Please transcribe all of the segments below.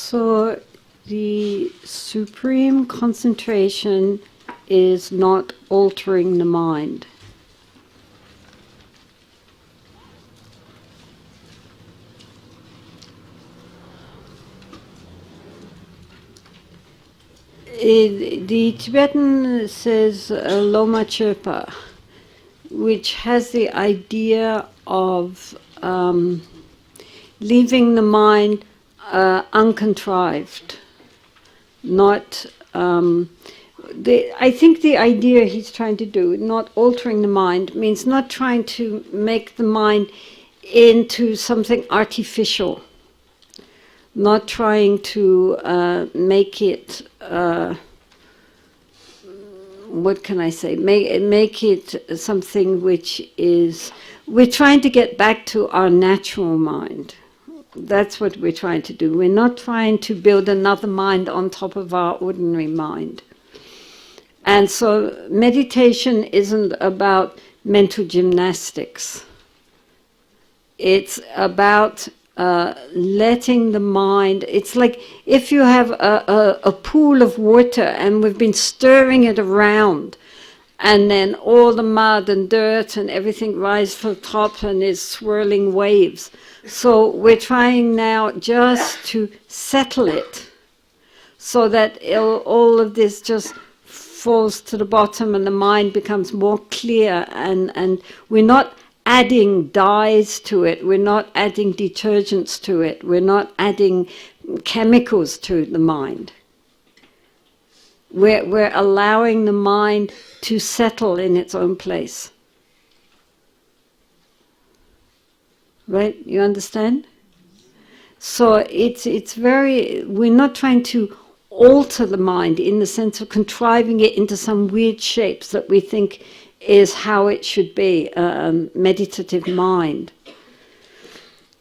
So the supreme concentration is not altering the mind. The Tibetan says Loma Chirpa, which has the idea of leaving the mind uncontrived, not. I think the idea he's trying to do, not altering the mind, means not trying to make the mind into something artificial, not trying to make it. What can I say? Make it something which is. We're trying to get back to our natural mind. That's what we're trying to do. We're not trying to build another mind on top of our ordinary mind. And so meditation isn't about mental gymnastics. It's about letting the mind, it's like if you have a pool of water and we've been stirring it around, and then all the mud and dirt and everything rises to the top and is swirling waves. So we're trying now just to settle it so that all of this just falls to the bottom and the mind becomes more clear, and we're not adding dyes to it, we're not adding detergents to it, we're not adding chemicals to the mind. We're allowing the mind to settle in its own place. Right? You understand? So it's very, we're not trying to alter the mind in the sense of contriving it into some weird shapes that we think is how it should be, a meditative mind.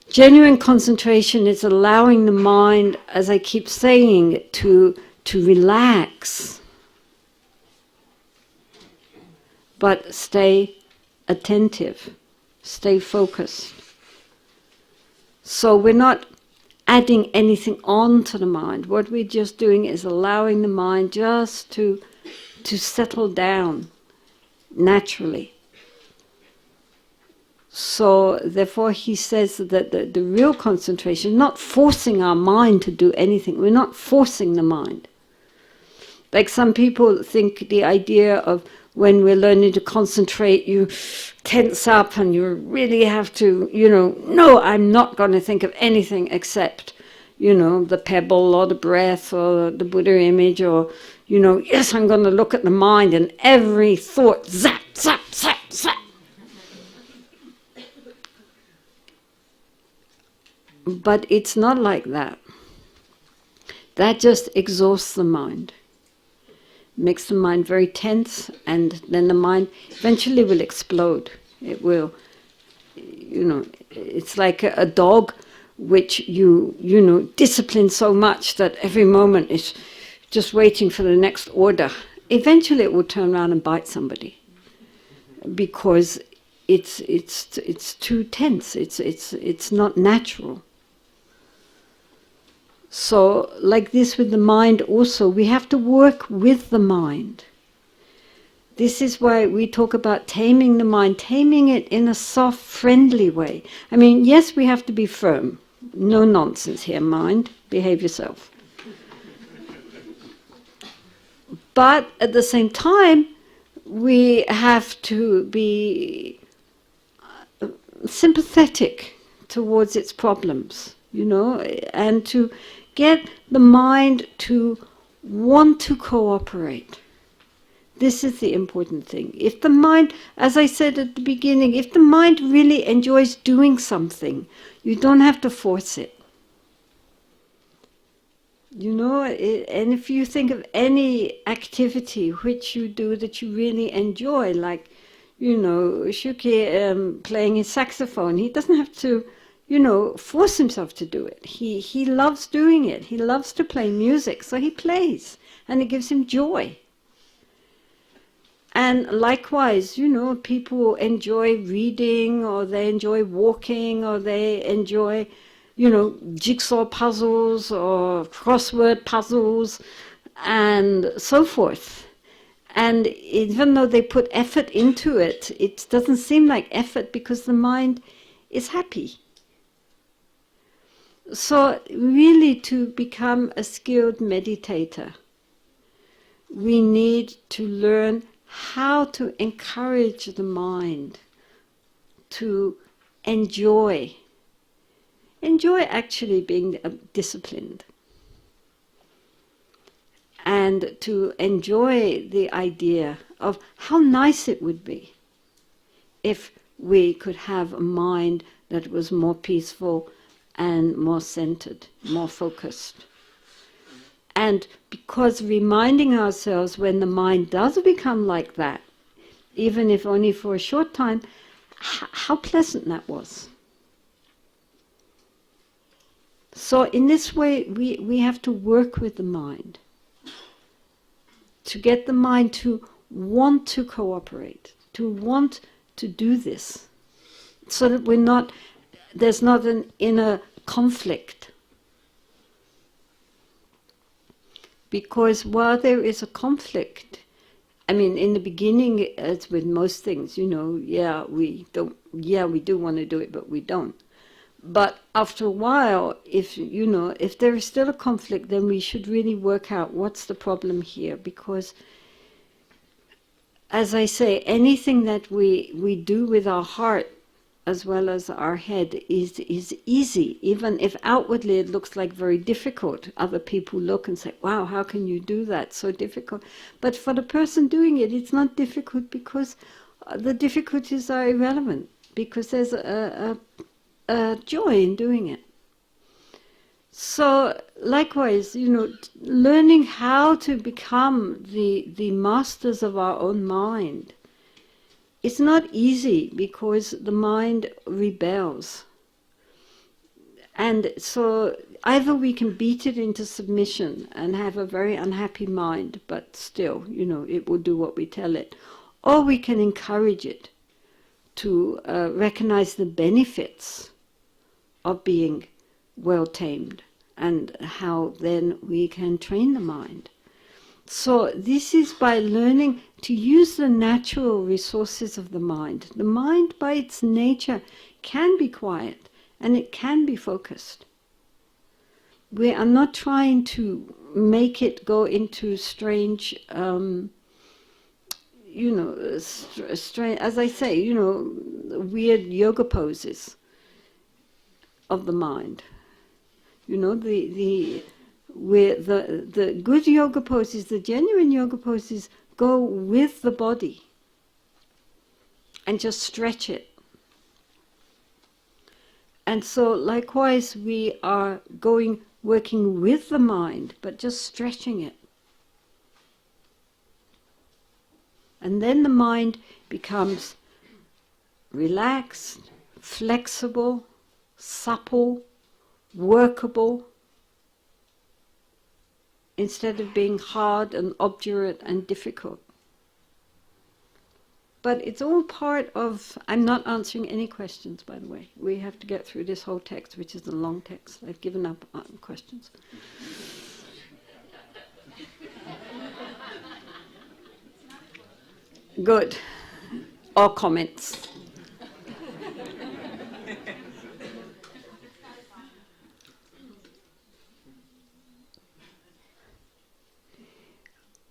Genuine concentration is allowing the mind, as I keep saying, to relax, but stay attentive, stay focused. So we're not adding anything on to the mind. What we're just doing is allowing the mind just to settle down naturally. So therefore he says that the real concentration, not forcing our mind to do anything, we're not forcing the mind. Like some people think the idea of when we're learning to concentrate, you tense up and you really have to, no, I'm not going to think of anything except, the pebble or the breath or the Buddha image, or, yes, I'm going to look at the mind and every thought, zap, zap, zap, zap. But it's not like that. That just exhausts the mind. Makes the mind very tense, and then the mind eventually will explode. It will, it's like a dog which you discipline so much that every moment is just waiting for the next order. Eventually it will turn around and bite somebody because it's too tense. It's not natural. So, like this with the mind also, we have to work with the mind. This is why we talk about taming the mind, taming it in a soft, friendly way. I mean, yes, we have to be firm. No nonsense here, mind. Behave yourself. But at the same time, we have to be sympathetic towards its problems, and to get the mind to want to cooperate. This is the important thing. If the mind, as I said at the beginning, if the mind really enjoys doing something, you don't have to force it. And if you think of any activity which you do that you really enjoy, like, Shuki playing his saxophone, he doesn't have to, force himself to do it. He loves doing it. He loves to play music, so he plays, and it gives him joy. And likewise, people enjoy reading, or they enjoy walking, or they enjoy, jigsaw puzzles or crossword puzzles and so forth. And even though they put effort into it, it doesn't seem like effort because the mind is happy. So really, to become a skilled meditator, we need to learn how to encourage the mind to enjoy actually being disciplined, and to enjoy the idea of how nice it would be if we could have a mind that was more peaceful and more centered, more focused. And because reminding ourselves when the mind does become like that, even if only for a short time, how pleasant that was. So in this way, we have to work with the mind to get the mind to want to cooperate, to want to do this, so that there's not an inner conflict. Because while there is a conflict, I mean, in the beginning, as with most things, we do want to do it, but we don't. But after a while, if there is still a conflict, then we should really work out what's the problem here. Because, as I say, anything that we do with our heart as well as our head is easy, even if outwardly it looks like very difficult. Other people look and say, wow, how can you do that? So difficult. But for the person doing it, it's not difficult, because the difficulties are irrelevant, because there's a joy in doing it. So likewise, learning how to become the masters of our own mind, it's not easy, because the mind rebels. And so either we can beat it into submission and have a very unhappy mind, but still, it will do what we tell it. Or we can encourage it to recognize the benefits of being well tamed, and how then we can train the mind. So this is by learning to use the natural resources of the mind. The mind, by its nature, can be quiet and it can be focused. We are not trying to make it go into strange, as I say, weird yoga poses of the mind. The good yoga poses, the genuine yoga poses, go with the body and just stretch it. And so likewise, we are working with the mind, but just stretching it. And then the mind becomes relaxed, flexible, supple, workable, instead of being hard and obdurate and difficult. But it's all part of... I'm not answering any questions, by the way. We have to get through this whole text, which is a long text. I've given up on questions. Good. Or comments?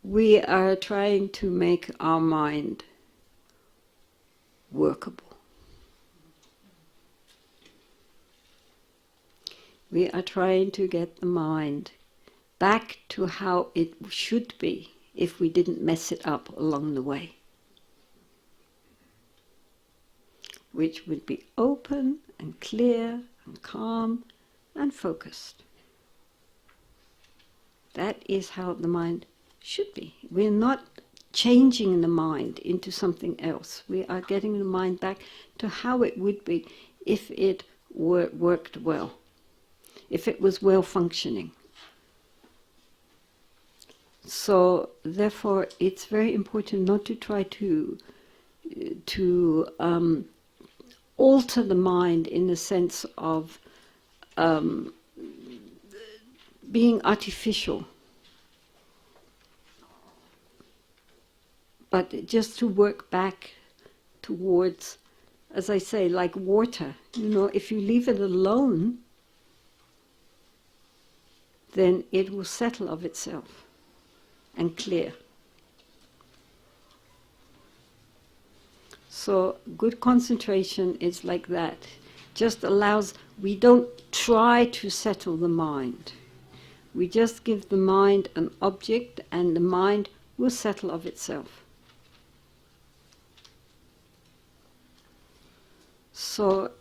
We are trying to make our mind workable. We are trying to get the mind back to how it should be if we didn't mess it up along the way, which would be open and clear and calm and focused. That is how the mind should be. We're not changing the mind into something else. We are getting the mind back to how it would be if it worked well, if it was well functioning. So therefore it's very important not to try to alter the mind in the sense of being artificial, but just to work back towards, as I say, like water. You know, if you leave it alone, then it will settle of itself and clear. So good concentration is like that. Just allows, we don't try to settle the mind. We just give the mind an object and the mind will settle of itself. So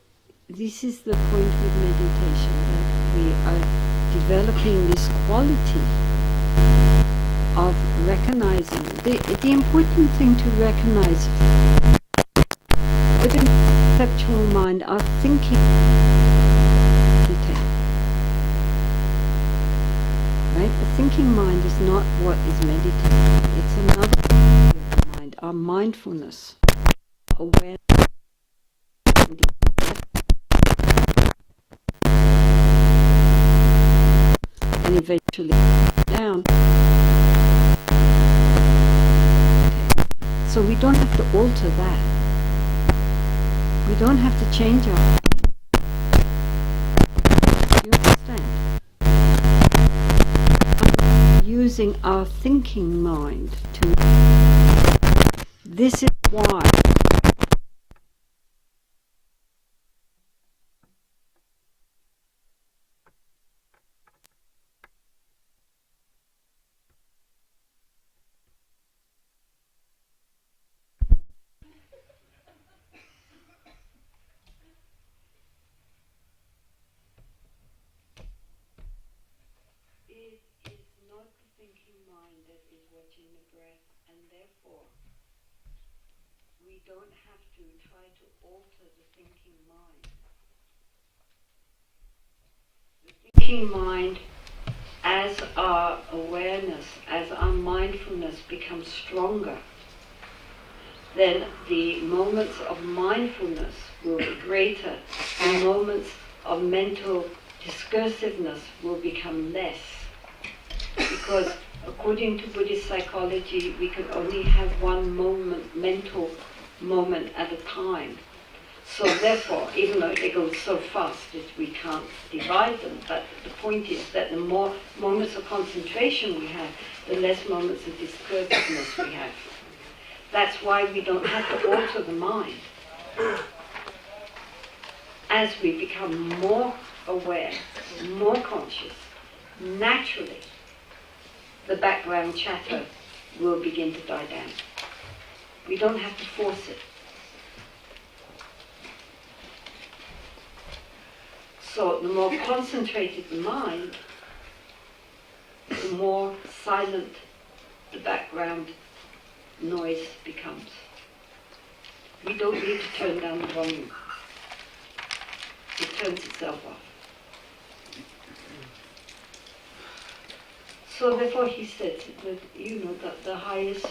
this is the point with meditation, that we are developing this quality of recognizing. The important thing to recognize with a conceptual mind, our thinking, right? The thinking mind is not what is meditating. It's another part of the mind, our mindfulness, awareness. And eventually down. So we don't have to alter that. We don't have to change our. Do you understand? Using our thinking mind to. This is why. We don't have to try to alter the thinking mind. The thinking mind, as our awareness, as our mindfulness becomes stronger, then the moments of mindfulness will be greater, the moments of mental discursiveness will become less. Because according to Buddhist psychology, we can only have one mental moment at a time. So therefore, even though they go so fast that we can't divide them, but the point is that the more moments of concentration we have, the less moments of discursiveness we have. That's why we don't have to alter the mind. As we become more aware, more conscious, naturally, the background chatter will begin to die down. We don't have to force it. So the more concentrated the mind, the more silent the background noise becomes. We don't need to turn down the volume. It turns itself off. So therefore he said that, that the highest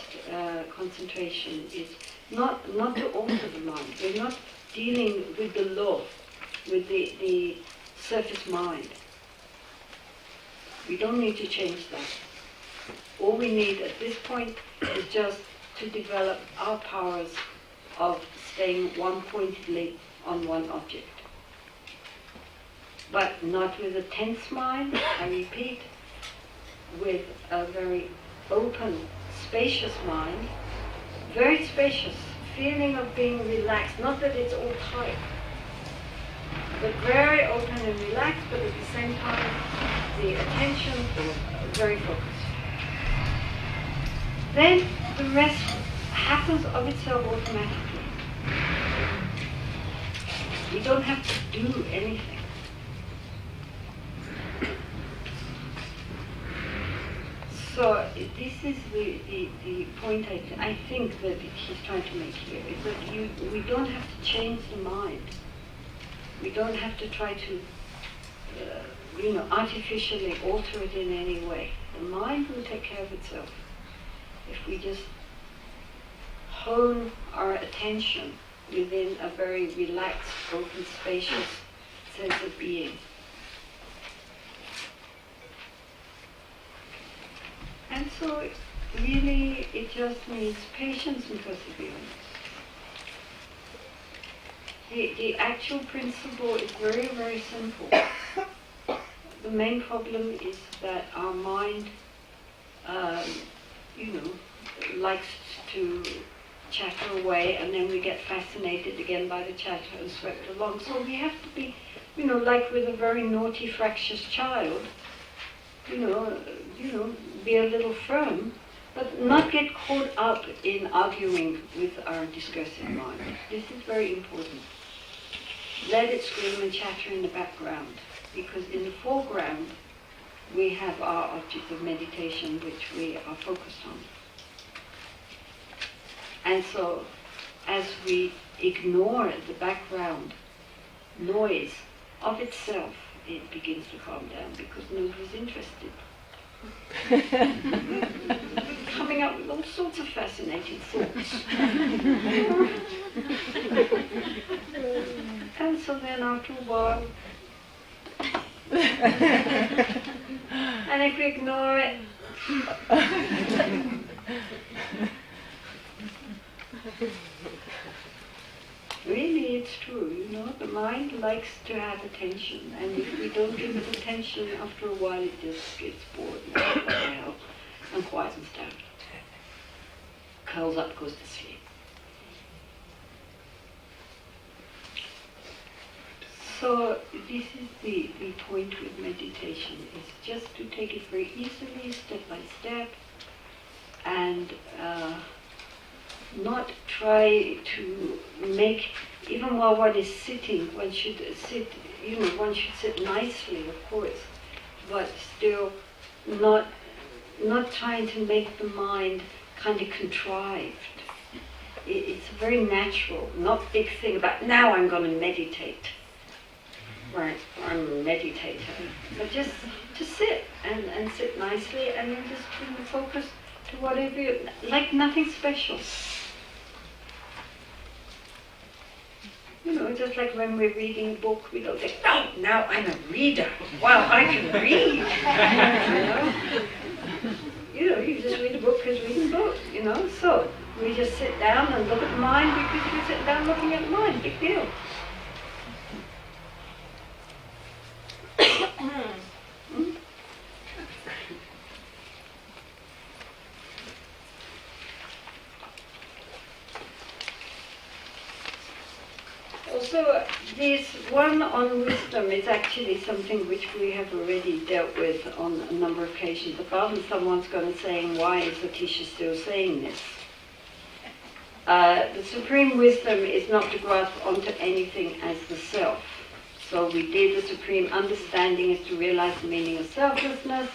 concentration is not to alter the mind. We're not dealing with the law, with the surface mind. We don't need to change that. All we need at this point is just to develop our powers of staying one-pointedly on one object. But not with a tense mind, I repeat, with a very open, spacious mind, very spacious, feeling of being relaxed, not that it's all tight, but very open and relaxed, but at the same time, the attention very focused. Then the rest happens of itself automatically. We don't have to do anything. So this is the point I think that he's trying to make here, is that we don't have to change the mind. We don't have to try to artificially alter it in any way. The mind will take care of itself if we just hone our attention within a very relaxed, open, spacious sense of being. And so really it just needs patience and perseverance. The actual principle is very, very simple. The main problem is that our mind, likes to chatter away, and then we get fascinated again by the chatter and swept along. So we have to be, like with a very naughty, fractious child, be a little firm, but not get caught up in arguing with our discursive mind. This is very important. Let it scream and chatter in the background, because in the foreground we have our object of meditation which we are focused on. And so as we ignore the background noise of itself, it begins to calm down because nobody's interested. Coming up with all sorts of fascinating thoughts. And so then after a while, and if we ignore it, really it's true, the mind likes to have attention, and if we don't give it attention, after a while it just gets bored and quietens down. Curls up, goes to sleep. So this is the point with meditation, is just to take it very easily, step by step, and not try to make, even while one is sitting, one should sit nicely, of course, but still not trying to make the mind kind of contrived. It's very natural, not big thing about, now I'm going to meditate. Right, I'm a meditator. But just to sit and sit nicely, and then just bring the focus to whatever you, like nothing special. Just like when we're reading a book, we don't think, oh, now I'm a reader. Wow, I can read. You just read a book as reading a book, So we just sit down and look at the mind because we sit down looking at the mind. Big deal. Also, this one on wisdom is actually something which we have already dealt with on a number of occasions. Apparently someone's going to saying, why is Atisha still saying this? The supreme wisdom is not to grasp onto anything as the self. So we did the supreme understanding is to realize the meaning of selflessness,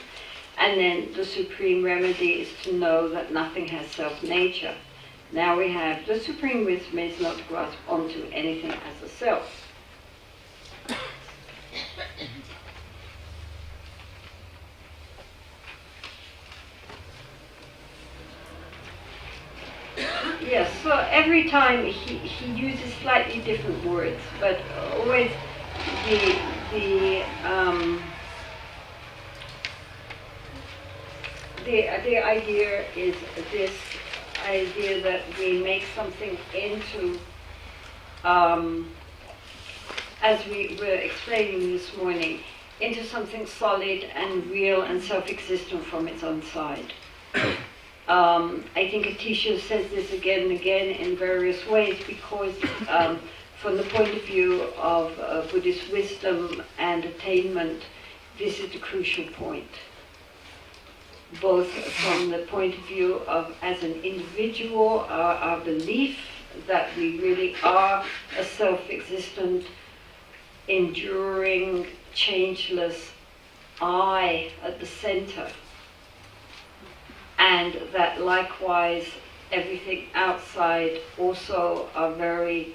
and then the supreme remedy is to know that nothing has self-nature. Now we have the supreme wisdom is not to grasp onto anything as a self. Yes, so every time he uses slightly different words, but always the idea is this. idea that we make something into, as we were explaining this morning, into something solid and real and self-existent from its own side. I think Atisha says this again and again in various ways because from the point of view of Buddhist wisdom and attainment, this is the crucial point. Both from the point of view of as an individual, our belief that we really are a self-existent, enduring, changeless I at the center, and that likewise everything outside also are very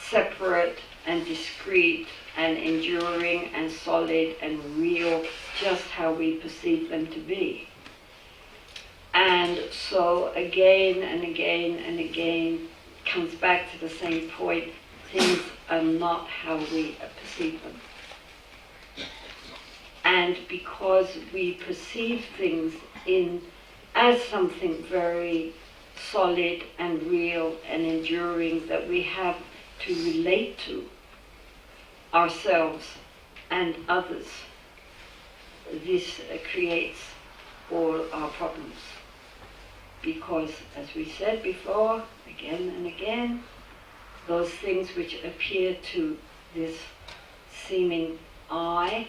separate and discrete and enduring and solid and real, just how we perceive them to be. And so again and again and again comes back to the same point, things are not how we perceive them. And because we perceive things as something very solid and real and enduring that we have to relate to ourselves and others, this creates all our problems. Because, as we said before, again and again, those things which appear to this seeming I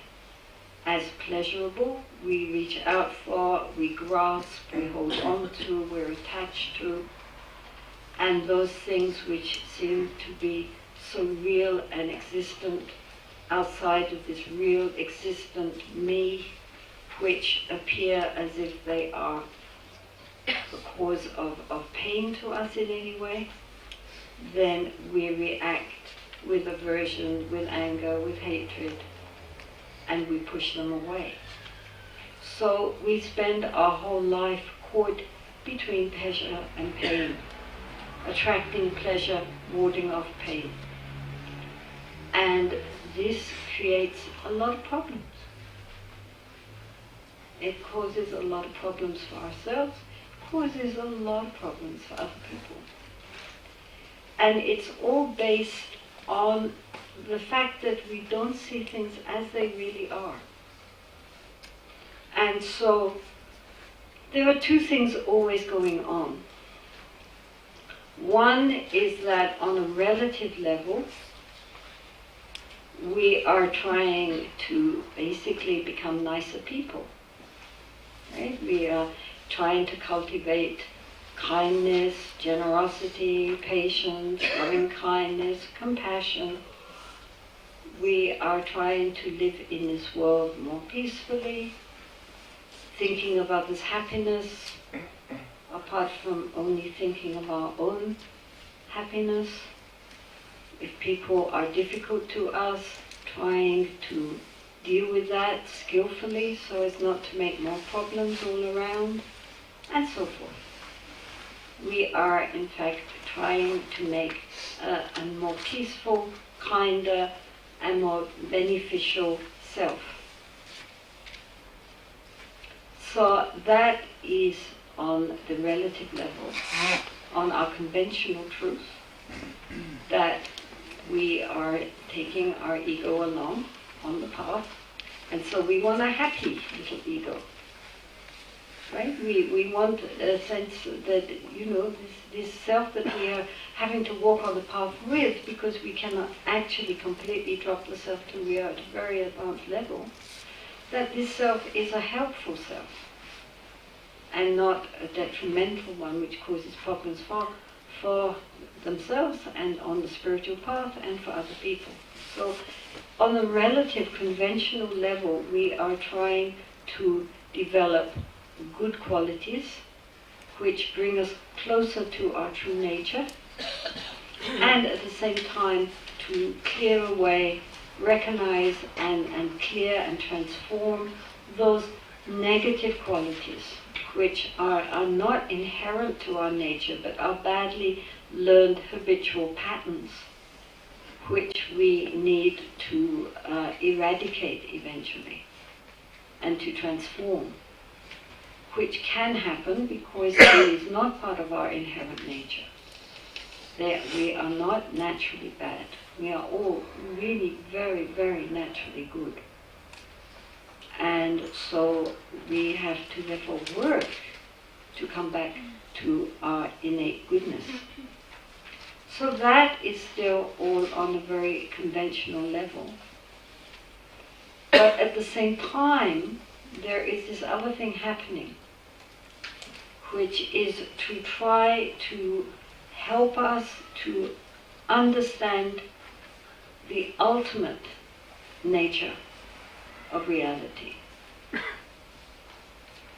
as pleasurable, we reach out for, we grasp, we hold on to, we're attached to, and those things which seem to be so real and existent outside of this real existent me, which appear as if they are a cause of pain to us in any way, then we react with aversion, with anger, with hatred, and we push them away. So we spend our whole life caught between pleasure and pain, attracting pleasure, warding off pain. And this creates a lot of problems. It causes a lot of problems for ourselves, causes a lot of problems for other people. And it's all based on the fact that we don't see things as they really are. And so there are two things always going on. One is that on a relative level, we are trying to basically become nicer people. Right? We are trying to cultivate kindness, generosity, patience, loving kindness, compassion. We are trying to live in this world more peacefully, thinking of others' happiness, apart from only thinking of our own happiness. If people are difficult to us, trying to deal with that skillfully so as not to make more problems all around, and so forth. We are, in fact, trying to make a more peaceful, kinder, and more beneficial self. So that is on the relative level, on our conventional truth, that we are taking our ego along on the path, and so we want a happy little ego. Right? We want a sense that, this self that we are having to walk on the path with, because we cannot actually completely drop the self till we are at a very advanced level, that this self is a helpful self and not a detrimental one which causes problems for themselves and on the spiritual path and for other people. So on a relative conventional level, we are trying to develop good qualities which bring us closer to our true nature, and at the same time to clear away, recognize and clear and transform those negative qualities which are not inherent to our nature but are badly learned habitual patterns which we need to eradicate eventually and to transform, which can happen because it is not part of our inherent nature. We are not naturally bad. We are all really very, very naturally good. And so we have to therefore work to come back to our innate goodness. So that is still all on a very conventional level. But at the same time, there is this other thing happening, which is to try to help us to understand the ultimate nature of reality,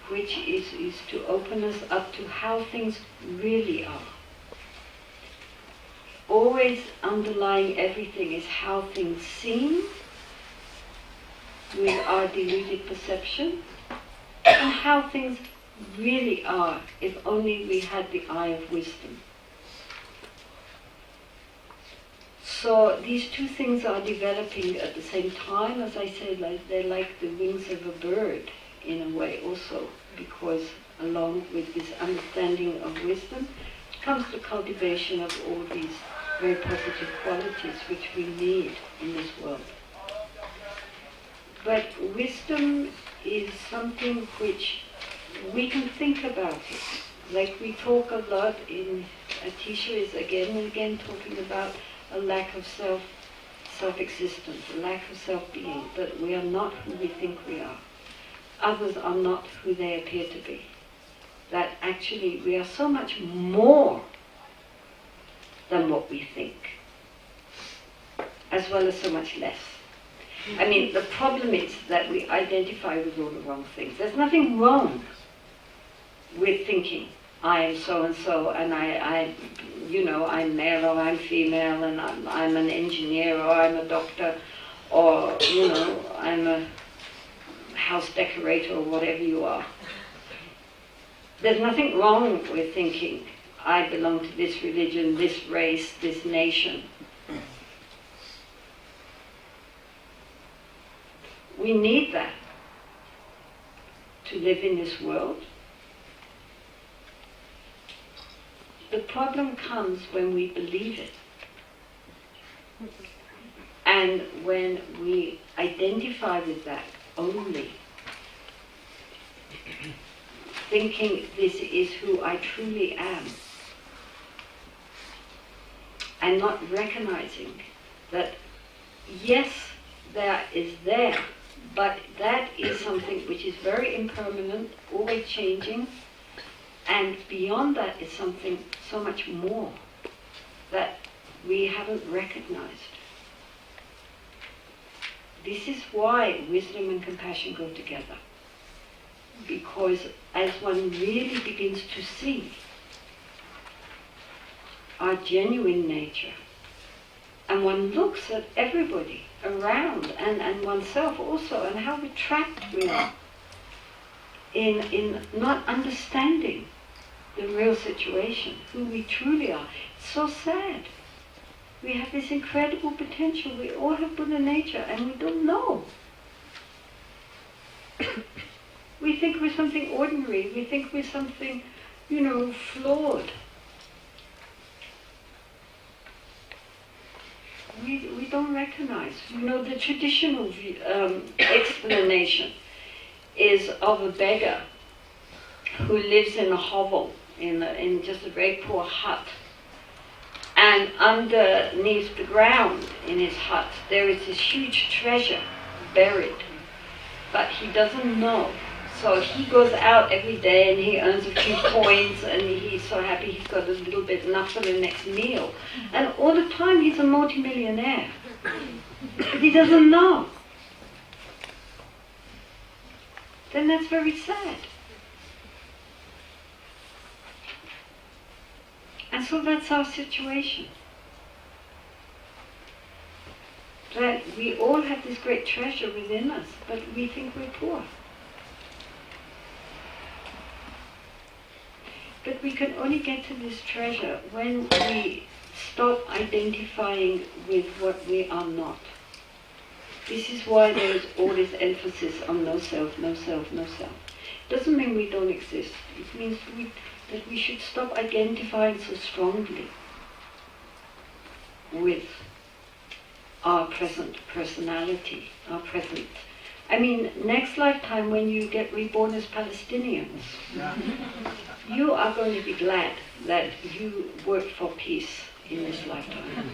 which is to open us up to how things really are. Always underlying everything is how things seem with our deluded perception, and how things really are if only we had the eye of wisdom. So these two things are developing at the same time. As I said, they're like the wings of a bird in a way also, because along with this understanding of wisdom comes the cultivation of all these very positive qualities which we need in this world. But wisdom is something which we can think about it. Like we talk a lot in Atisha is again and again talking about a lack of self-existence, a lack of self-being, that we are not who we think we are. Others are not who they appear to be. That actually we are so much more than what we think, as well as so much less. I mean, the problem is that we identify with all the wrong things. There's nothing wrong with thinking, I am so-and-so, and I'm male or I'm female, and I'm an engineer or I'm a doctor, or, I'm a house decorator or whatever you are. There's nothing wrong with thinking, I belong to this religion, this race, this nation. We need that to live in this world. The problem comes when we believe it. And when we identify with that only, thinking this is who I truly am, and not recognizing that, yes, there is there, but that is something which is very impermanent, always changing, and beyond that is something so much more that we haven't recognized. This is why wisdom and compassion go together. Because as one really begins to see our genuine nature, and one looks at everybody around and oneself also, and how trapped we are in not understanding the real situation, who we truly are. It's so sad. We have this incredible potential. We all have Buddha nature, and we don't know. We think we're something ordinary. We think we're something, flawed. We don't recognize. The traditional explanation is of a beggar who lives in a hovel, in just a very poor hut. And underneath the ground in his hut, there is this huge treasure buried. But he doesn't know. So he goes out every day and he earns a few coins, and he's so happy he's got a little bit enough for the next meal. And all the time he's a multimillionaire. But he doesn't know. Then that's very sad. And so that's our situation. That we all have this great treasure within us, but we think we're poor. But we can only get to this treasure when we stop identifying with what we are not. This is why there is all this emphasis on no self, no self, no self. Doesn't mean we don't exist. It means that we should stop identifying so strongly with our present personality, our present. I mean, next lifetime when you get reborn as Palestinians, you are going to be glad that you worked for peace in this lifetime.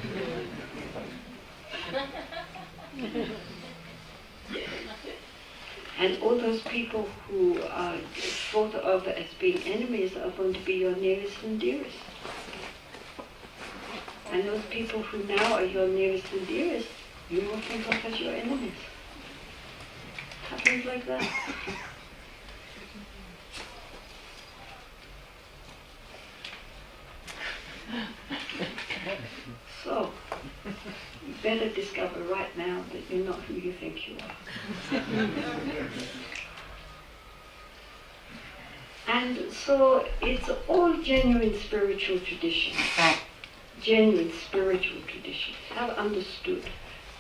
And all those people who are thought of as being enemies are going to be your nearest and dearest. And those people who now are your nearest and dearest, you will think of as your enemies. It happens like that. So, you better discover right now that you're not who you think you are. And so it's all genuine spiritual traditions. Genuine spiritual traditions have understood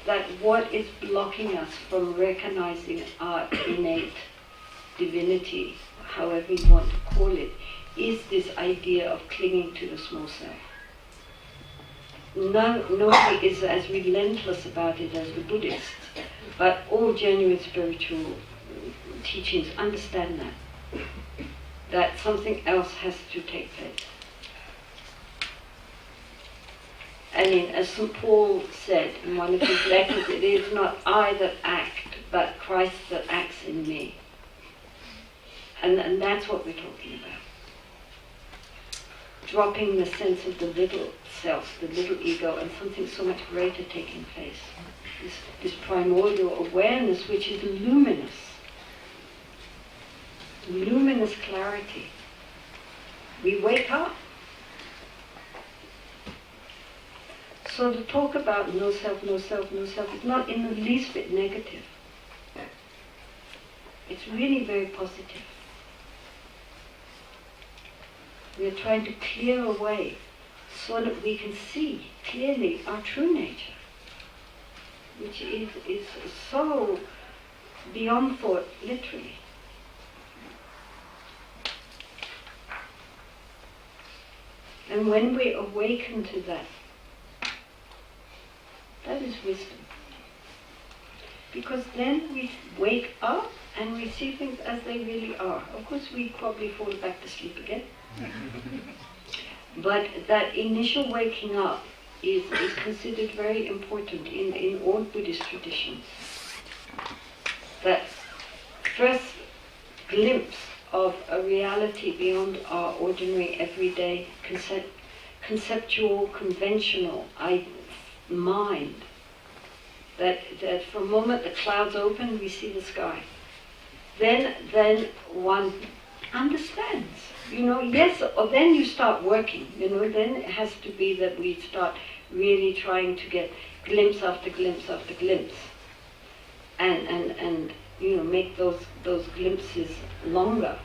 that what is blocking us from recognizing our innate divinity, however you want to call it, is this idea of clinging to the small self. Nobody is as relentless about it as the Buddhists, but all genuine spiritual teachings understand that something else has to take place. I mean, as St. Paul said in one of his letters, it is not I that act, but Christ that acts in me. And that's what we're talking about. Dropping the sense of the little self, the little ego, and something so much greater taking place. This primordial awareness which is luminous. Luminous clarity. We wake up. So to talk about no self, no self, no self is not in the least bit negative. It's really very positive. We are trying to clear away so that we can see clearly our true nature, which is so beyond thought, literally. And when we awaken to that, that is wisdom. Because then we wake up and we see things as they really are. Of course, we probably fall back to sleep again. But that initial waking up is considered very important in all Buddhist traditions. That first glimpse of a reality beyond our ordinary, everyday, conceptual, conventional mind. That for a moment the clouds open, we see the sky. Then one understands. Yes, or then you start working, then it has to be that we start really trying to get glimpse after glimpse after glimpse. And make those glimpses longer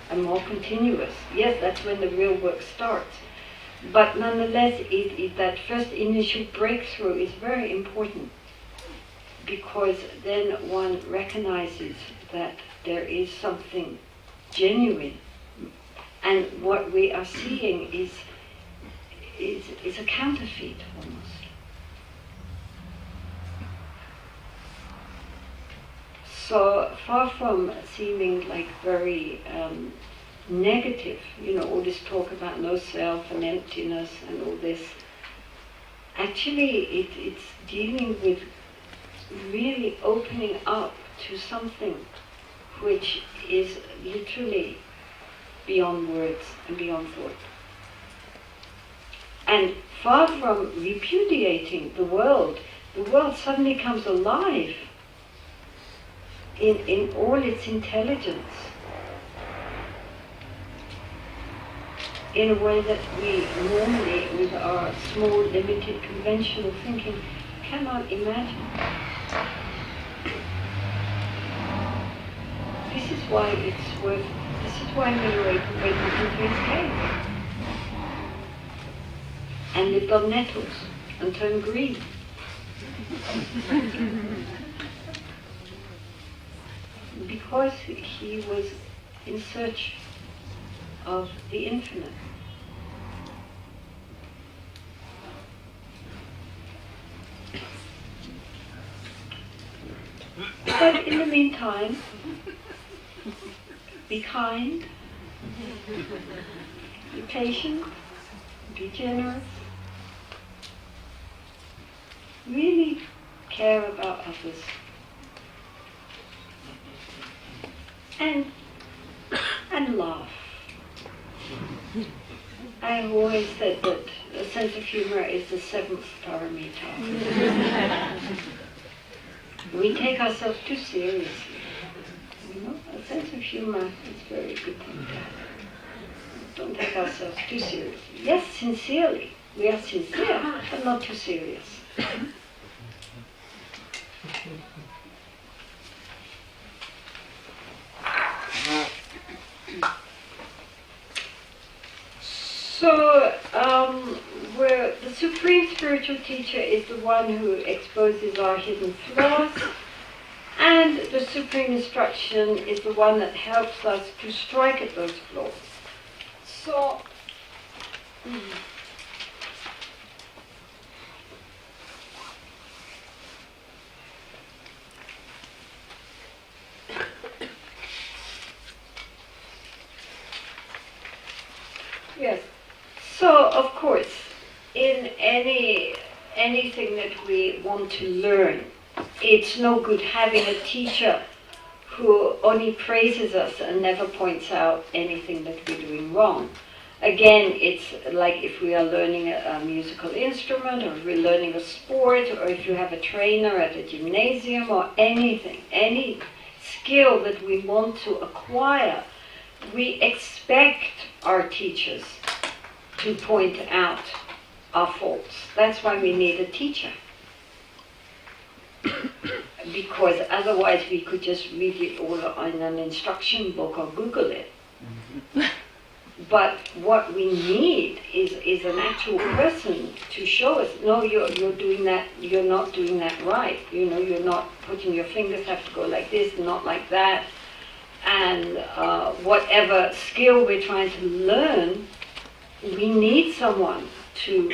and more continuous. Yes, that's when the real work starts. But nonetheless, that first initial breakthrough is very important, because then one recognizes that there is something genuine. And what we are seeing is a counterfeit almost. So far from seeming like very negative, all this talk about no self and emptiness and all this, actually it's dealing with really opening up to something which is literally beyond words and beyond thought. And far from repudiating the world suddenly comes alive in all its intelligence, in a way that we normally, with our small, limited, conventional thinking, cannot imagine. This is why Middle Ages went into his cave and lived on nettles and turned green. Because he was in search of the infinite. But in the meantime, be kind, be patient, be generous, really care about others, and laugh. I've always said that a sense of humor is the seventh paramita. We take ourselves too seriously. You know, a sense of humor is a very good thing to have. Don't take ourselves too seriously. Yes, sincerely. We are sincere, but not too serious. So, where the Supreme Spiritual Teacher is the one who exposes our hidden flaws, and the Supreme Instruction is the one that helps us to strike at those flaws. So, yes. So, of course, in anything that we want to learn, it's no good having a teacher who only praises us and never points out anything that we're doing wrong. Again, it's like if we are learning a musical instrument, or if we're learning a sport, or if you have a trainer at a gymnasium, or anything, any skill that we want to acquire, we expect our teachers to point out our faults. That's why we need a teacher. Because otherwise we could just read it all in an instruction book or Google it. But what we need is an actual person to show us, no, you're doing that, you're not doing that right. You know, you're not putting your fingers have to go like this, not like that. And whatever skill we're trying to learn, we need someone who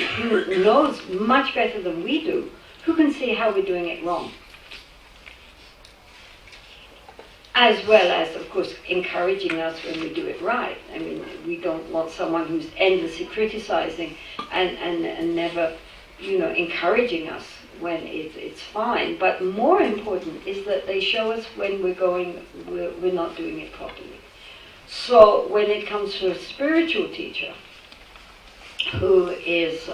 knows much better than we do, who can see how we're doing it wrong. As well as, of course, encouraging us when we do it right. I mean, we don't want someone who's endlessly criticizing and never, encouraging us when it's fine. But more important is that they show us when we're not doing it properly. So when it comes to a spiritual teacher, who is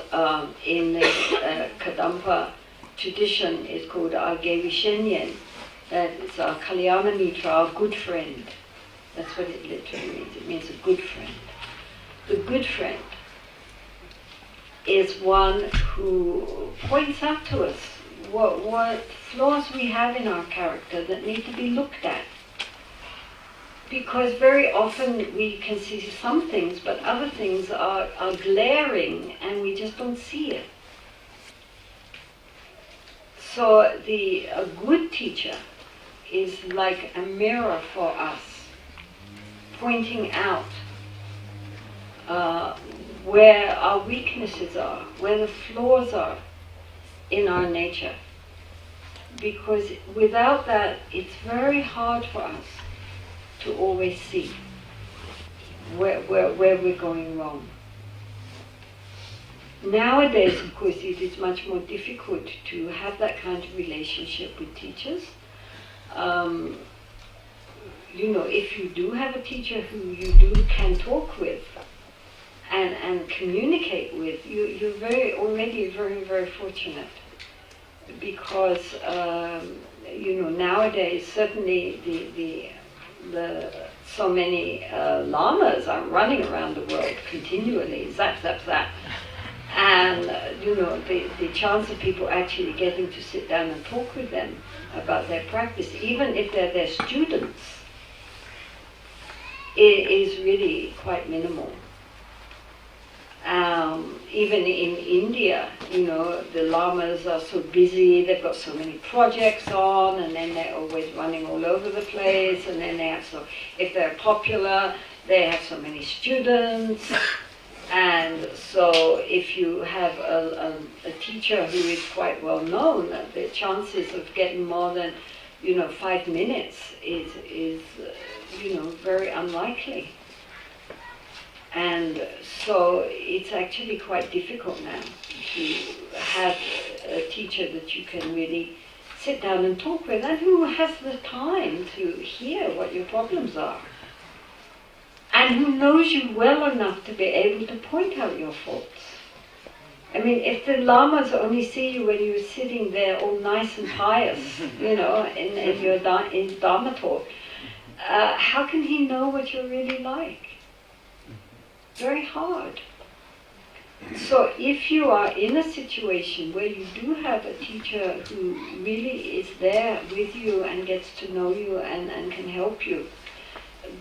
in the Kadampa tradition, is called our Gevi Shenyen. It's our Kalyana Mitra, our good friend. That's what it literally means. It means a good friend. The good friend is one who points out to us what flaws we have in our character that need to be looked at. Because very often we can see some things, but other things are glaring and we just don't see it. So a good teacher is like a mirror for us, pointing out where our weaknesses are, where the flaws are in our nature. Because without that, it's very hard for us to always see where we're going wrong. Nowadays, of course, it is much more difficult to have that kind of relationship with teachers. If you do have a teacher who you can talk with and communicate with, you're already very, very fortunate. Because, nowadays, certainly so many lamas are running around the world continually, zap, zap, zap. And, the chance of people actually getting to sit down and talk with them about their practice, even if they're their students, is really quite minimal. Even in India, the lamas are so busy, they've got so many projects on, and then they're always running all over the place, and then they have if they're popular, they have so many students, and so if you have a teacher who is quite well known, the chances of getting more than 5 minutes is very unlikely. And so it's actually quite difficult now to have a teacher that you can really sit down and talk with, and who has the time to hear what your problems are, and who knows you well enough to be able to point out your faults. I mean, if the lamas only see you when you're sitting there all nice and pious, in your Dharma talk, how can he know what you're really like? Very hard. So if you are in a situation where you do have a teacher who really is there with you and gets to know you and can help you,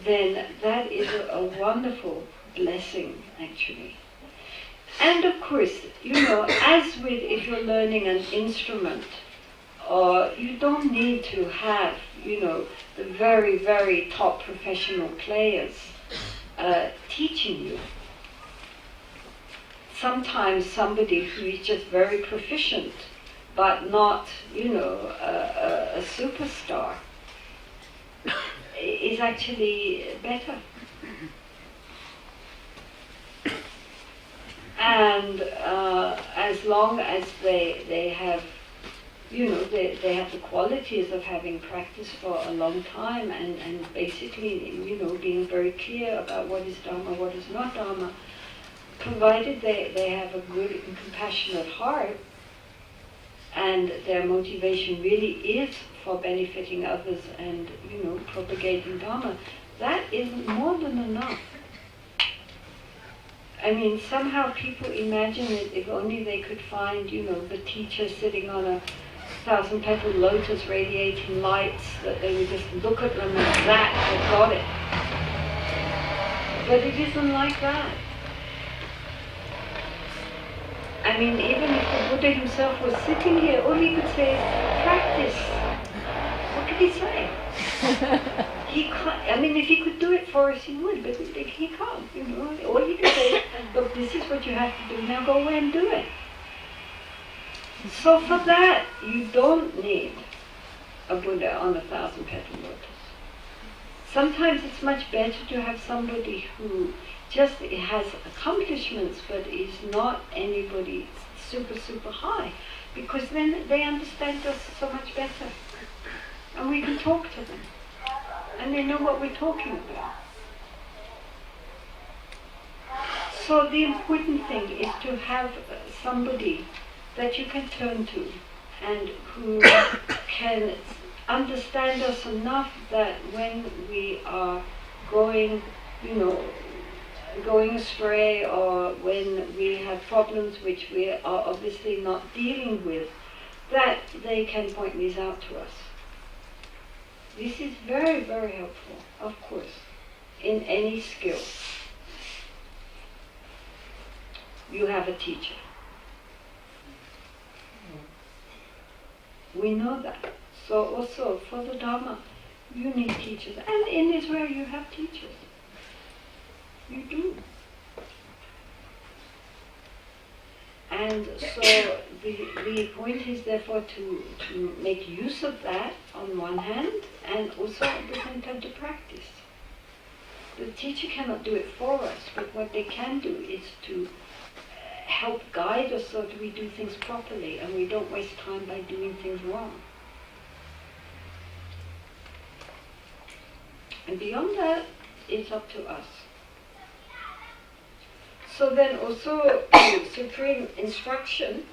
then that is a wonderful blessing, actually. And of course, as with if you're learning an instrument, you don't need to have, the very, very top professional players teaching you. Sometimes somebody who is just very proficient, but not, a superstar, is actually better. And as long as they have, they have the qualities of having practiced for a long time and basically, being very clear about what is Dharma, what is not Dharma, provided they have a good and compassionate heart, and their motivation really is for benefiting others and, propagating Dharma, that is more than enough. I mean, somehow people imagine that if only they could find, the teacher sitting on a 1,000-petal lotus radiating lights, that they would just look at them and that, they got it. But it isn't like that. I mean, even if the Buddha himself was sitting here, all he could say is, practice. What could he say? He can't, I mean, if he could do it for us, he would, but he can't, All he can say is, look, this is what you have to do, now go away and do it. So for that, you don't need a Buddha on a 1,000-petal lotus. Sometimes it's much better to have somebody who just has accomplishments, but is not anybody super, super high, because then they understand us so much better. And we can talk to them. And they know what we're talking about. So the important thing is to have somebody that you can turn to and who can understand us enough that when we are going astray, or when we have problems which we are obviously not dealing with, that they can point these out to us. This is very, very helpful, of course, in any skill. You have a teacher. We know that. So also for the Dharma, you need teachers. And in Israel you have teachers. You do. And so the point is therefore to make use of that on one hand, and also at the same time to practice. The teacher cannot do it for us, but what they can do is to help guide us so that we do things properly and we don't waste time by doing things wrong. And beyond that, it's up to us. So then also supreme instruction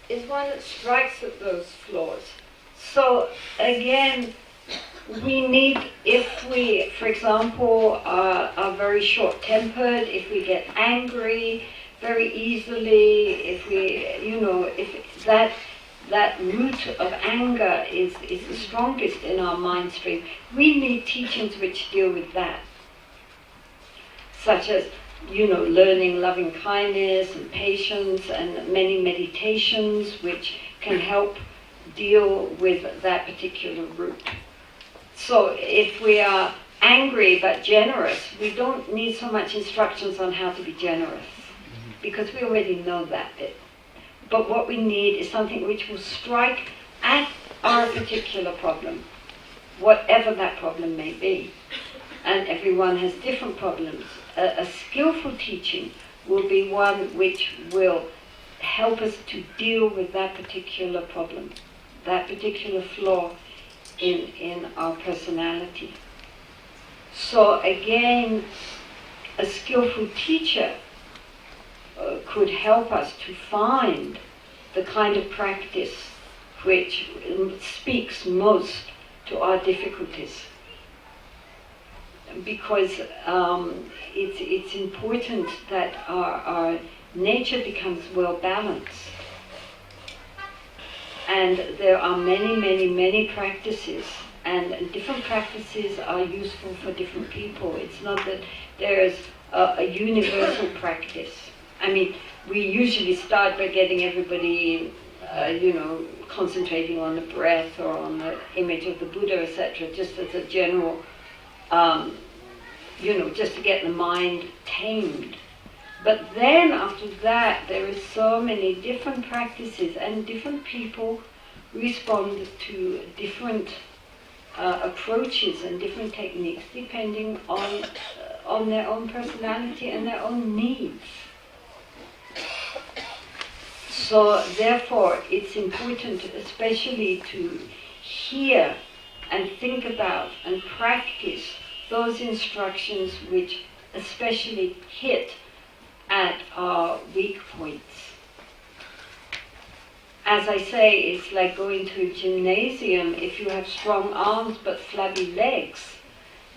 is one that strikes at those flaws. So again, we need, if we, for example, are very short-tempered, if we get angry very easily, if we, if that root of anger is the strongest in our mind stream, we need teachings which deal with that. such as, learning loving kindness and patience and many meditations which can help deal with that particular root. So if we are angry but generous, we don't need so much instructions on how to be generous, because we already know that bit. But what we need is something which will strike at our particular problem, whatever that problem may be. And everyone has different problems. A skillful teaching will be one which will help us to deal with that particular problem, that particular flaw in our personality. So again, a skillful teacher could help us to find the kind of practice which speaks most to our difficulties. Because it's important that our nature becomes well balanced. And there are many practices, and different practices are useful for different people. It's not that there's a universal practice. I mean, we usually start by getting everybody, concentrating on the breath or on the image of the Buddha, etc., just as a general, just to get the mind tamed. But then after that, there is so many different practices, and different people respond to different approaches and different techniques depending on their own personality and their own needs. So therefore, it's important especially to hear and think about and practice those instructions which especially hit at our weak points. As I say, it's like going to a gymnasium. If you have strong arms but flabby legs,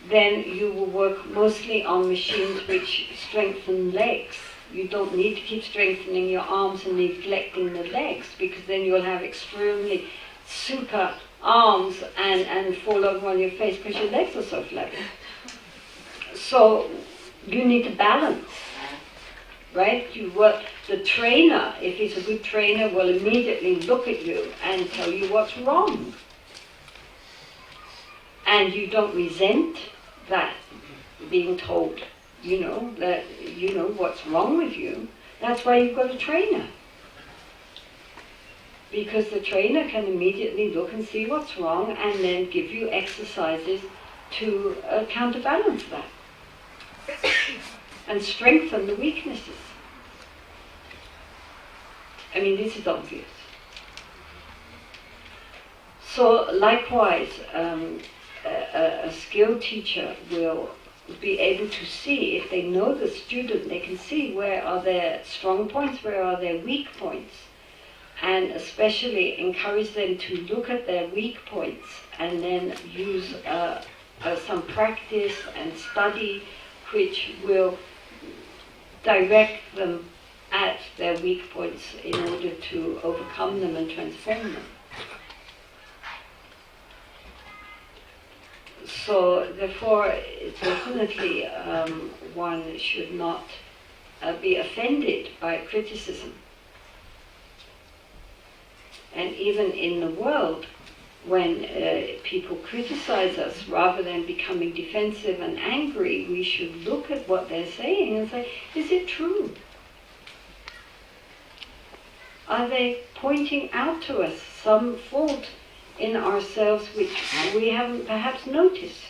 then you will work mostly on machines which strengthen legs. You don't need to keep strengthening your arms and neglecting the legs, because then you'll have extremely super arms and fall over on your face because your legs are so flabby. So you need to balance, right? The trainer, if he's a good trainer, will immediately look at you and tell you what's wrong. And you don't resent that, being told, what's wrong with you. That's why you've got a trainer. Because the trainer can immediately look and see what's wrong and then give you exercises to counterbalance that and strengthen the weaknesses. I mean, this is obvious. So likewise, a skilled teacher will be able to see, if they know the student, they can see where are their strong points, where are their weak points, and especially encourage them to look at their weak points and then use some practice and study which will direct them at their weak points in order to overcome them and transform them. So therefore, definitely one should not be offended by criticism. And even in the world, when people criticize us, rather than becoming defensive and angry, we should look at what they're saying and say, is it true? Are they pointing out to us some fault in ourselves which we haven't perhaps noticed?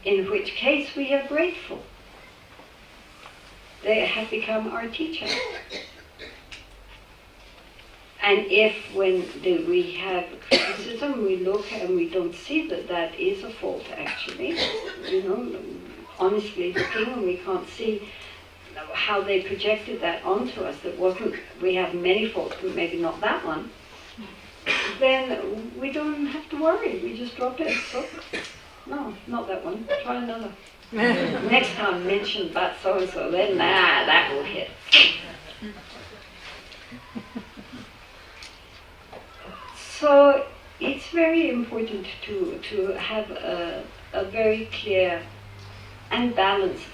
In which case we are grateful. They have become our teacher. And if when we have criticism, we look and we don't see that that is a fault actually, honestly looking, and we can't see how they projected that onto us, we have many faults, but maybe not that one, then we don't have to worry, we just drop it. So, no, not that one, try another. Next time mention about so-and-so, then that will hit. So it's very important to have a very clear and balanced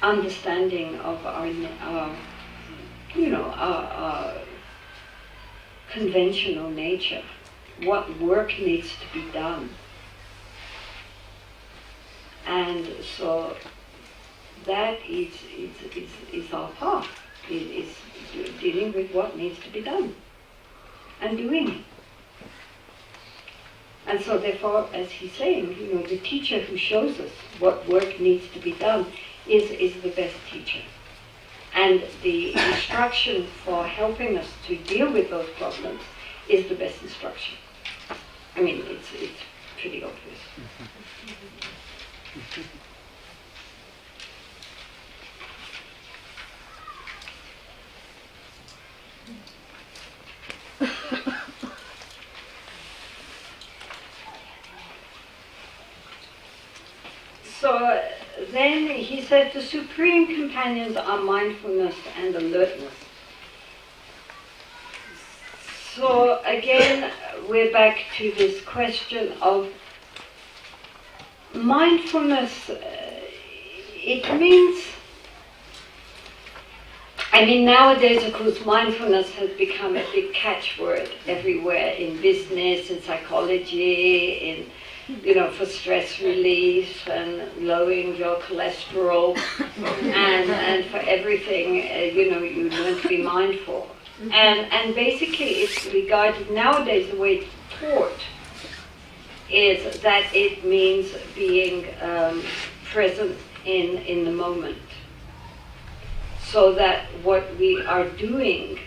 understanding of our conventional nature, what work needs to be done. And so that is our path, is dealing with what needs to be done and doing it. And so therefore, as he's saying, the teacher who shows us what work needs to be done is the best teacher. And the instruction for helping us to deal with those problems is the best instruction. I mean, it's pretty obvious. So then he said the supreme companions are mindfulness and alertness. So again, we're back to this question of mindfulness. It means, nowadays, of course, mindfulness has become a big catchword everywhere, in business, in psychology, for stress relief and lowering your cholesterol, and for everything, you learn to be mindful. And basically, it's regarded nowadays, the way it's taught is that it means being present in the moment. So that what we are doing,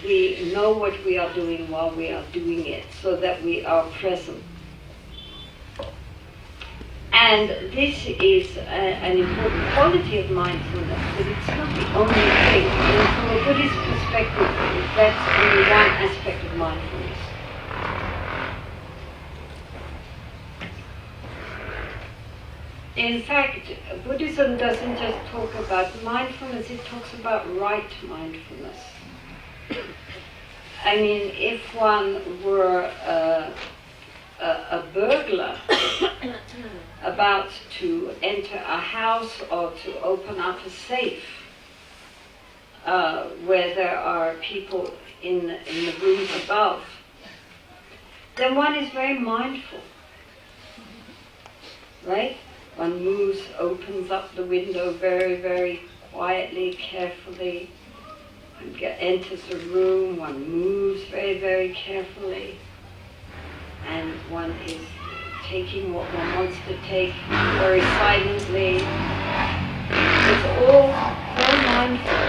we know what we are doing while we are doing it, so that we are present. And this is an important quality of mindfulness, but it's not the only thing. And from a Buddhist perspective, that's only one aspect of mindfulness. In fact, Buddhism doesn't just talk about mindfulness, it talks about right mindfulness. If one were a burglar about to enter a house or to open up a safe where there are people in the rooms above, then one is very mindful, right? One moves, opens up the window very, very quietly, carefully, and enters the room. One moves very, very carefully, and one is taking what one wants to take very silently. It's all very mindful.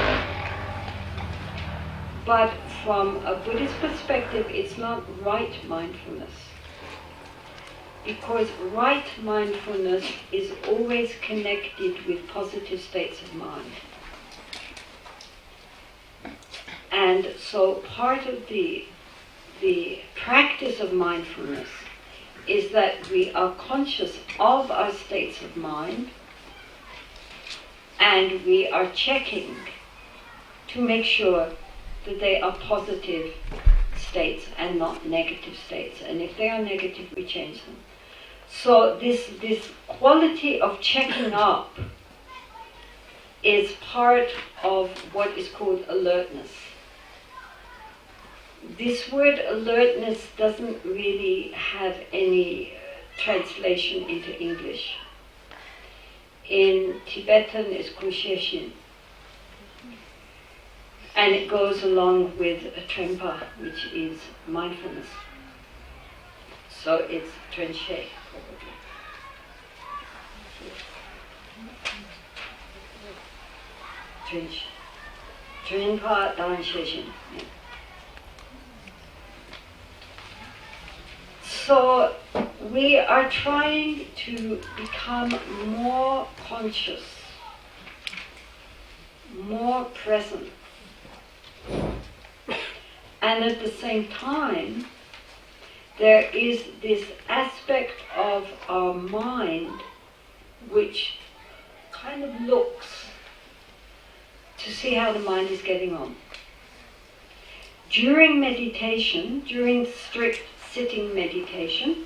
But from a Buddhist perspective, it's not right mindfulness. Because right mindfulness is always connected with positive states of mind. And so part of the practice of mindfulness is that we are conscious of our states of mind, and we are checking to make sure that they are positive states and not negative states. And if they are negative, we change them. So this quality of checking up is part of what is called alertness. This word alertness doesn't really have any translation into English. In Tibetan, it's kusheshin. And it goes along with trempa, which is mindfulness. So it's trenche. Trempa danshishin. So we are trying to become more conscious, more present. And at the same time, there is this aspect of our mind which kind of looks to see how the mind is getting on. During meditation, during strict sitting meditation,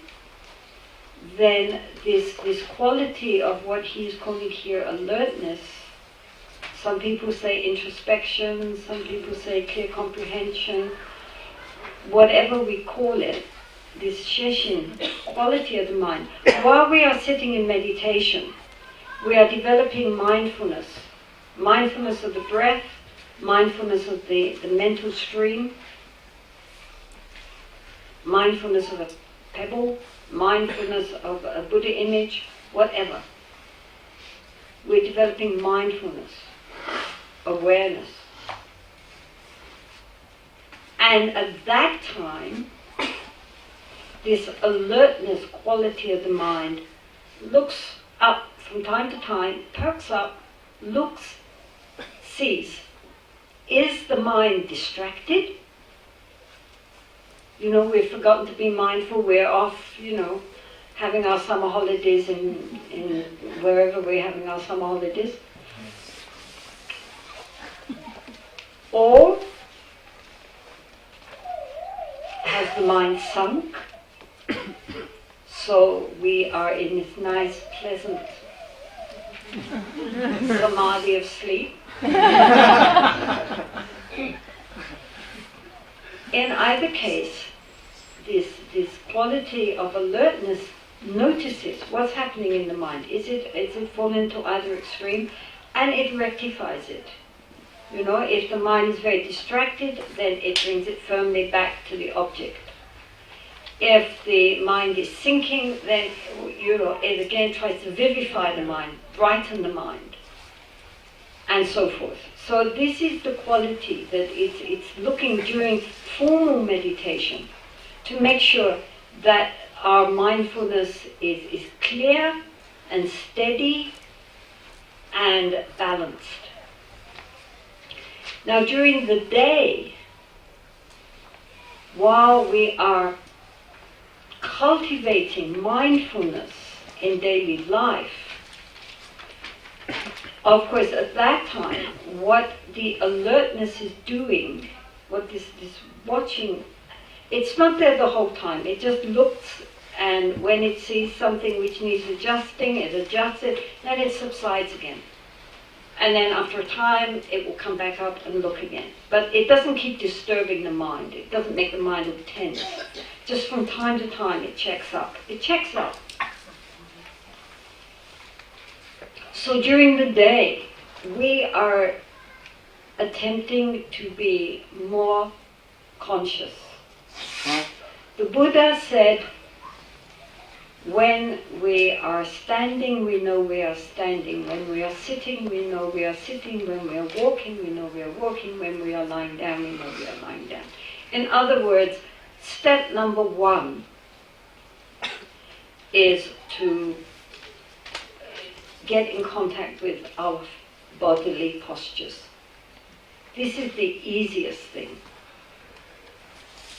then this quality of what he's calling here alertness, some people say introspection, some people say clear comprehension, whatever we call it, this sheshin, quality of the mind. While we are sitting in meditation, we are developing mindfulness. Mindfulness of the breath, mindfulness of the mental stream, mindfulness of a pebble, mindfulness of a Buddha image, whatever. We're developing mindfulness, awareness. And at that time, this alertness quality of the mind looks up from time to time, perks up, looks, sees. Is the mind distracted? You know, we've forgotten to be mindful. We're off, having our summer holidays in wherever we're having our summer holidays. Or has the mind sunk? So we are in this nice, pleasant samadhi of sleep. In either case, this quality of alertness notices what's happening in the mind. Is it fallen into either extreme? And it rectifies it. If the mind is very distracted, then it brings it firmly back to the object. If the mind is sinking, then it again tries to vivify the mind, brighten the mind, and so forth. So this is the quality that it's looking during formal meditation to make sure that our mindfulness is clear and steady and balanced. Now during the day, while we are cultivating mindfulness in daily life, of course at that time what the alertness is doing, what this watching, it's not there the whole time, it just looks, and when it sees something which needs adjusting, it adjusts it, then it subsides again. And then after a time, it will come back up and look again. But it doesn't keep disturbing the mind. It doesn't make the mind look tense. Just from time to time, it checks up. It checks up. So during the day, we are attempting to be more conscious. The Buddha said, when we are standing, we know we are standing. When we are sitting, we know we are sitting. When we are walking, we know we are walking. When we are lying down, we know we are lying down. In other words, step number 1 is to get in contact with our bodily postures. This is the easiest thing,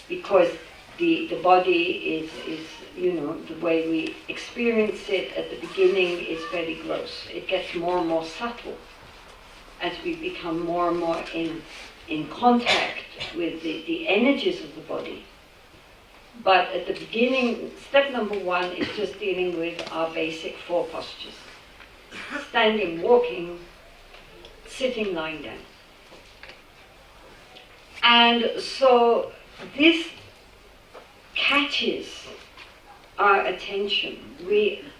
because the body is the way we experience it at the beginning is very gross. It gets more and more subtle as we become more and more in contact with the energies of the body. But at the beginning, step number 1 is just dealing with our basic 4 postures. Standing, walking, sitting, lying down. And so this catches our attention.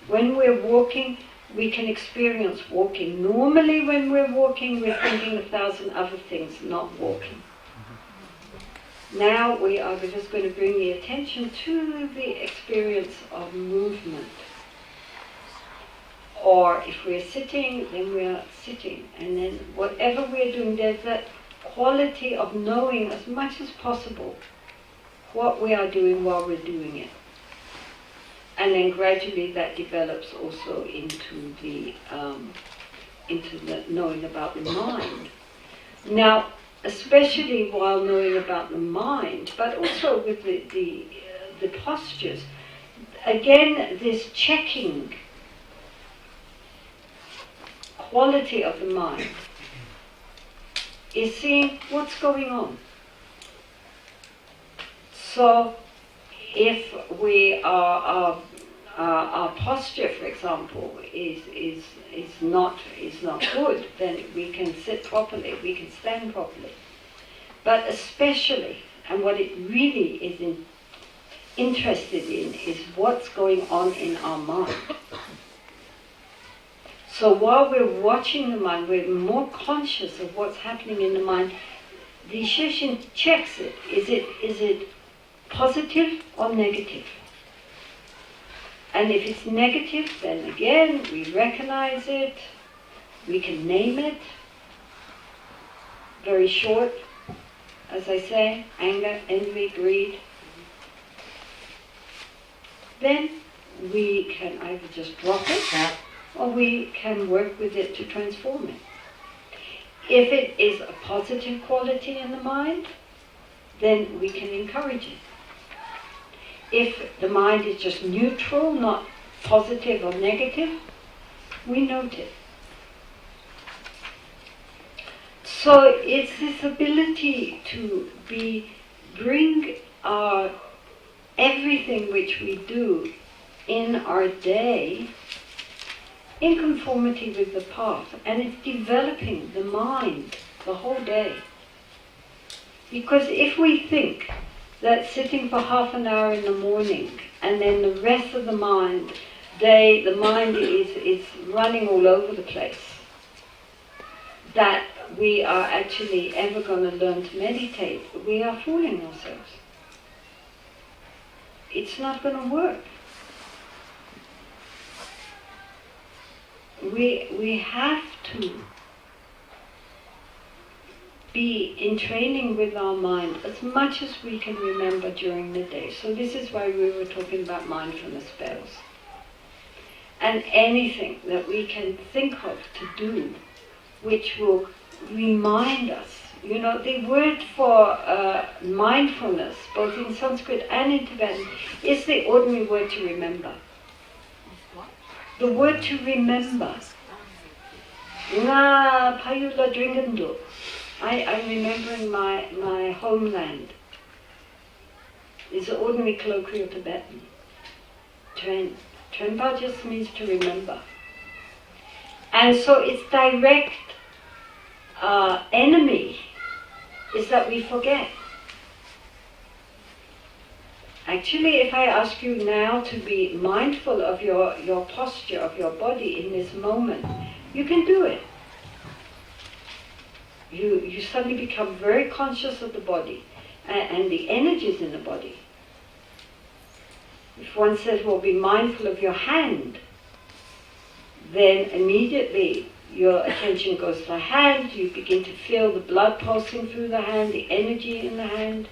When we're walking, we can experience walking. Normally when we're walking, we're thinking 1,000 other things, not walking. Now we are just going to bring the attention to the experience of movement. Or if we're sitting, then we are sitting. And then whatever we're doing, there's that quality of knowing as much as possible what we are doing while we're doing it. And then gradually that develops also into the knowing about the mind. Now, especially while knowing about the mind, but also with the postures, again, this checking quality of the mind is seeing what's going on. So if we are our posture, for example, is not good, then we can sit properly, we can stand properly. But especially, and what it really is interested in, is what's going on in our mind. So while we're watching the mind, we're more conscious of what's happening in the mind. The Shishin checks it. Is it positive or negative? And if it's negative, then again, we recognize it, we can name it. Very short, as I say, anger, envy, greed. Then we can either just drop it, or we can work with it to transform it. If it is a positive quality in the mind, then we can encourage it. If the mind is just neutral, not positive or negative, we note it. So it's this ability to bring our everything which we do in our day in conformity with the path, and it's developing the mind the whole day. Because if we think that sitting for half an hour in the morning and then the rest of the mind is running all over the place, that we are actually ever going to learn to meditate, we are fooling ourselves. It's not going to work. We have to be in training with our mind as much as we can remember during the day. So this is why we were talking about mindfulness spells. And anything that we can think of to do which will remind us. You know, the word for mindfulness, both in Sanskrit and in Tibetan, is the ordinary word to remember. The word to remember. Nga payula dringandu. I'm remembering my homeland. It's an ordinary colloquial Tibetan. Trenpa just means to remember. And so its direct enemy is that we forget. Actually, if I ask you now to be mindful of your posture, of your body in this moment, you can do it. You suddenly become very conscious of the body and the energies in the body. If one says, well, be mindful of your hand, then immediately your attention goes to the hand, you begin to feel the blood pulsing through the hand, the energy in the hand.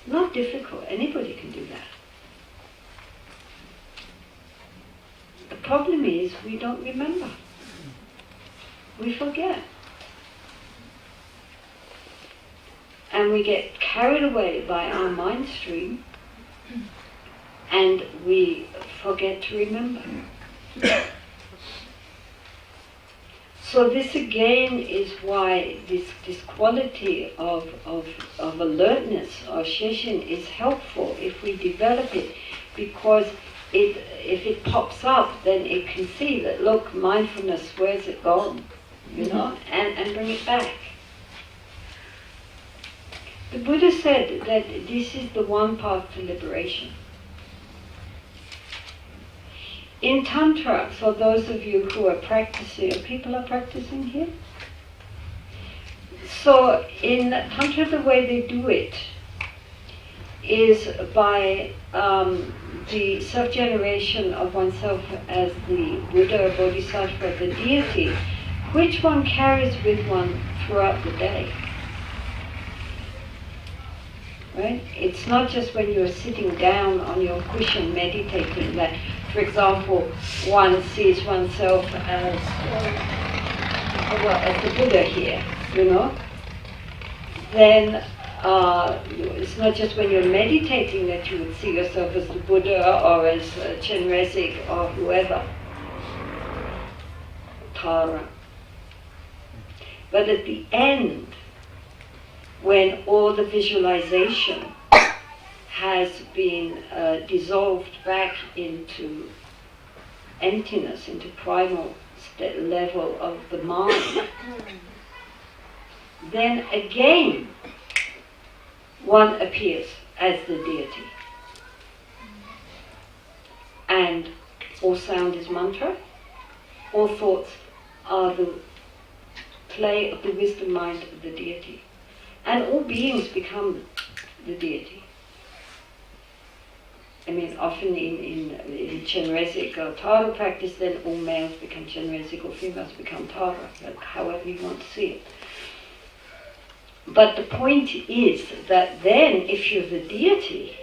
Not difficult, anybody can do that. The problem is we don't remember. We forget. And we get carried away by our mind stream and we forget to remember. So this again is why this quality of alertness or shishin is helpful if we develop it, because if it pops up, then it can see that, look, mindfulness, where's it gone? You know, and bring it back. The Buddha said that this is the one path to liberation. In Tantra, for those of you who are practicing, people are practicing here? So in Tantra, the way they do it is by the self-generation of oneself as the Buddha or Bodhisattva, the deity, which one carries with one throughout the day. Right? It's not just when you're sitting down on your cushion meditating that, for example, one sees oneself as the Buddha here, you know. Then it's not just when you're meditating that you would see yourself as the Buddha or as Chenrezig or whoever, Tara. But at the end, when all the visualization has been dissolved back into emptiness, into primal level of the mind, then again one appears as the deity. And all sound is mantra, all thoughts are the play of the wisdom mind of the deity. And all beings become the deity. I mean, often in Chenrezig or Tara practice, then all males become Chenrezig, all females become Tara, however you want to see it. But the point is that then, if you're the deity,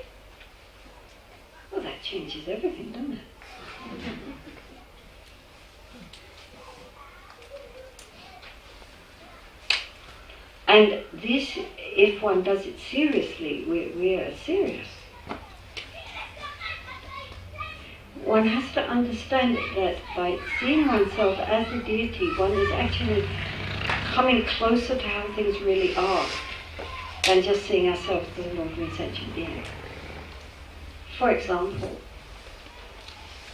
well, that changes everything, doesn't it? And this, if one does it seriously, we are serious. One has to understand that by seeing oneself as a deity, one is actually coming closer to how things really are than just seeing ourselves as an ordinary sentient being. For example,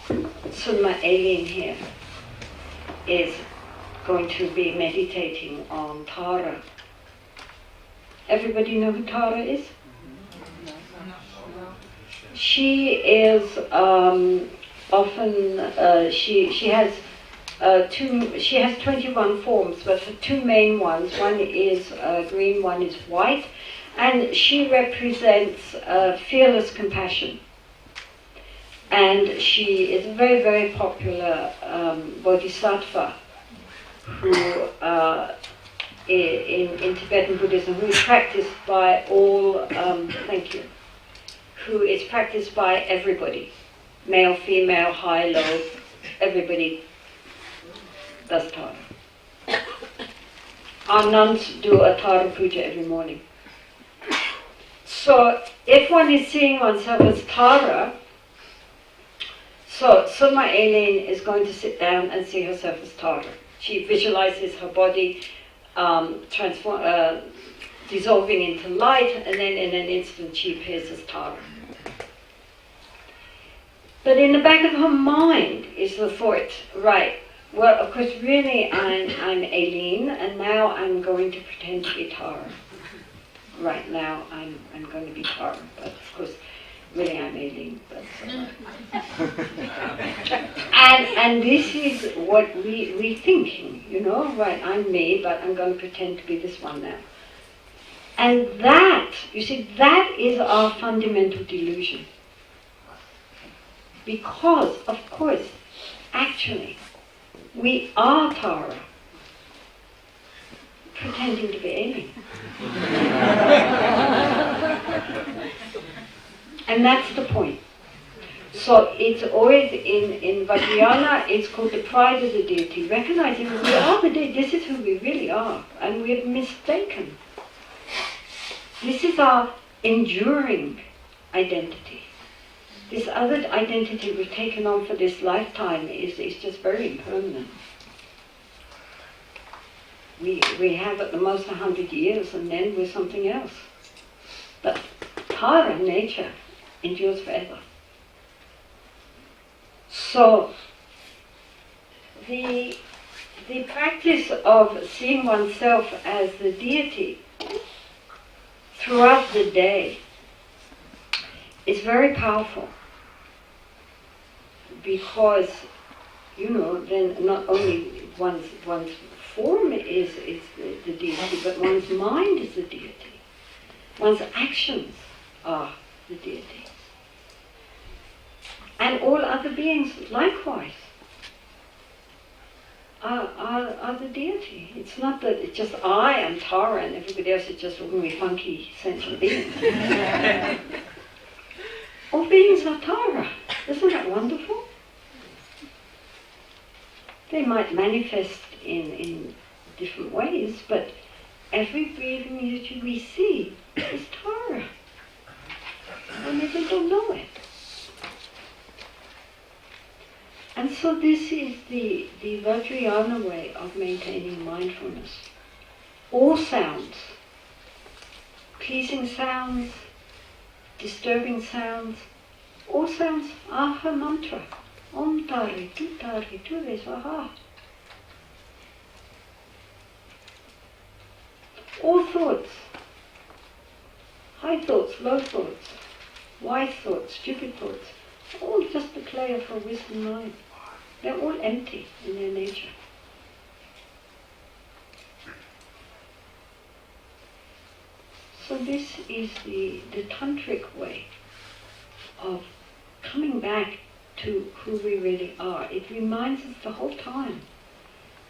Sunma Aileen here is going to be meditating on Tara. Everybody know who Tara is? She is often she has 21 forms, but her two main ones. One is green, one is white, and she represents fearless compassion. And she is a very, very popular bodhisattva who in Tibetan Buddhism, who is practiced by all, who is practiced by everybody, male, female, high, low, everybody does Tara. Our nuns do a Tara puja every morning. So if one is seeing oneself as Tara, so Sunma Aileen is going to sit down and see herself as Tara. She visualizes her body dissolving into light, and then in an instant she appears as Tara. But in the back of her mind is the thought, right, well, of course, really I'm Aileen, and now I'm going to pretend to be Tara. Right now I'm going to be Tara, but of course, really I'm Aileen. But, and this is what we're thinking, you know, right, I'm me, but I'm going to pretend to be this one now. And that, you see, that is our fundamental delusion. Because, of course, actually, we are Tara, pretending to be Aileen. And that's the point. So it's always in Vajrayana, it's called the pride of the deity, recognizing that we are the deity, this is who we really are, and we're mistaken. This is our enduring identity. This other identity we've taken on for this lifetime is just very impermanent. We have at the most 100 years, and then we're something else. But Tara, nature, endures forever. So the practice of seeing oneself as the deity throughout the day is very powerful, because, you know, then not only one's form is the deity, but one's mind is the deity. One's actions are the deity. And all other beings likewise are the deity. It's not that it's just I am Tara and everybody else is just ordinary funky sentient beings. All beings are Tara. Isn't that wonderful? They might manifest in different ways, but every breathing that we see is Tara. And they don't know it. And so this is the Vajrayana way of maintaining mindfulness. All sounds, pleasing sounds, disturbing sounds, all sounds are her mantra. Om tari tu re swaha. All thoughts, high thoughts, low thoughts, wise thoughts, stupid thoughts, all just the clay of her wisdom mind. They're all empty in their nature. So this is the tantric way of coming back to who we really are. It reminds us the whole time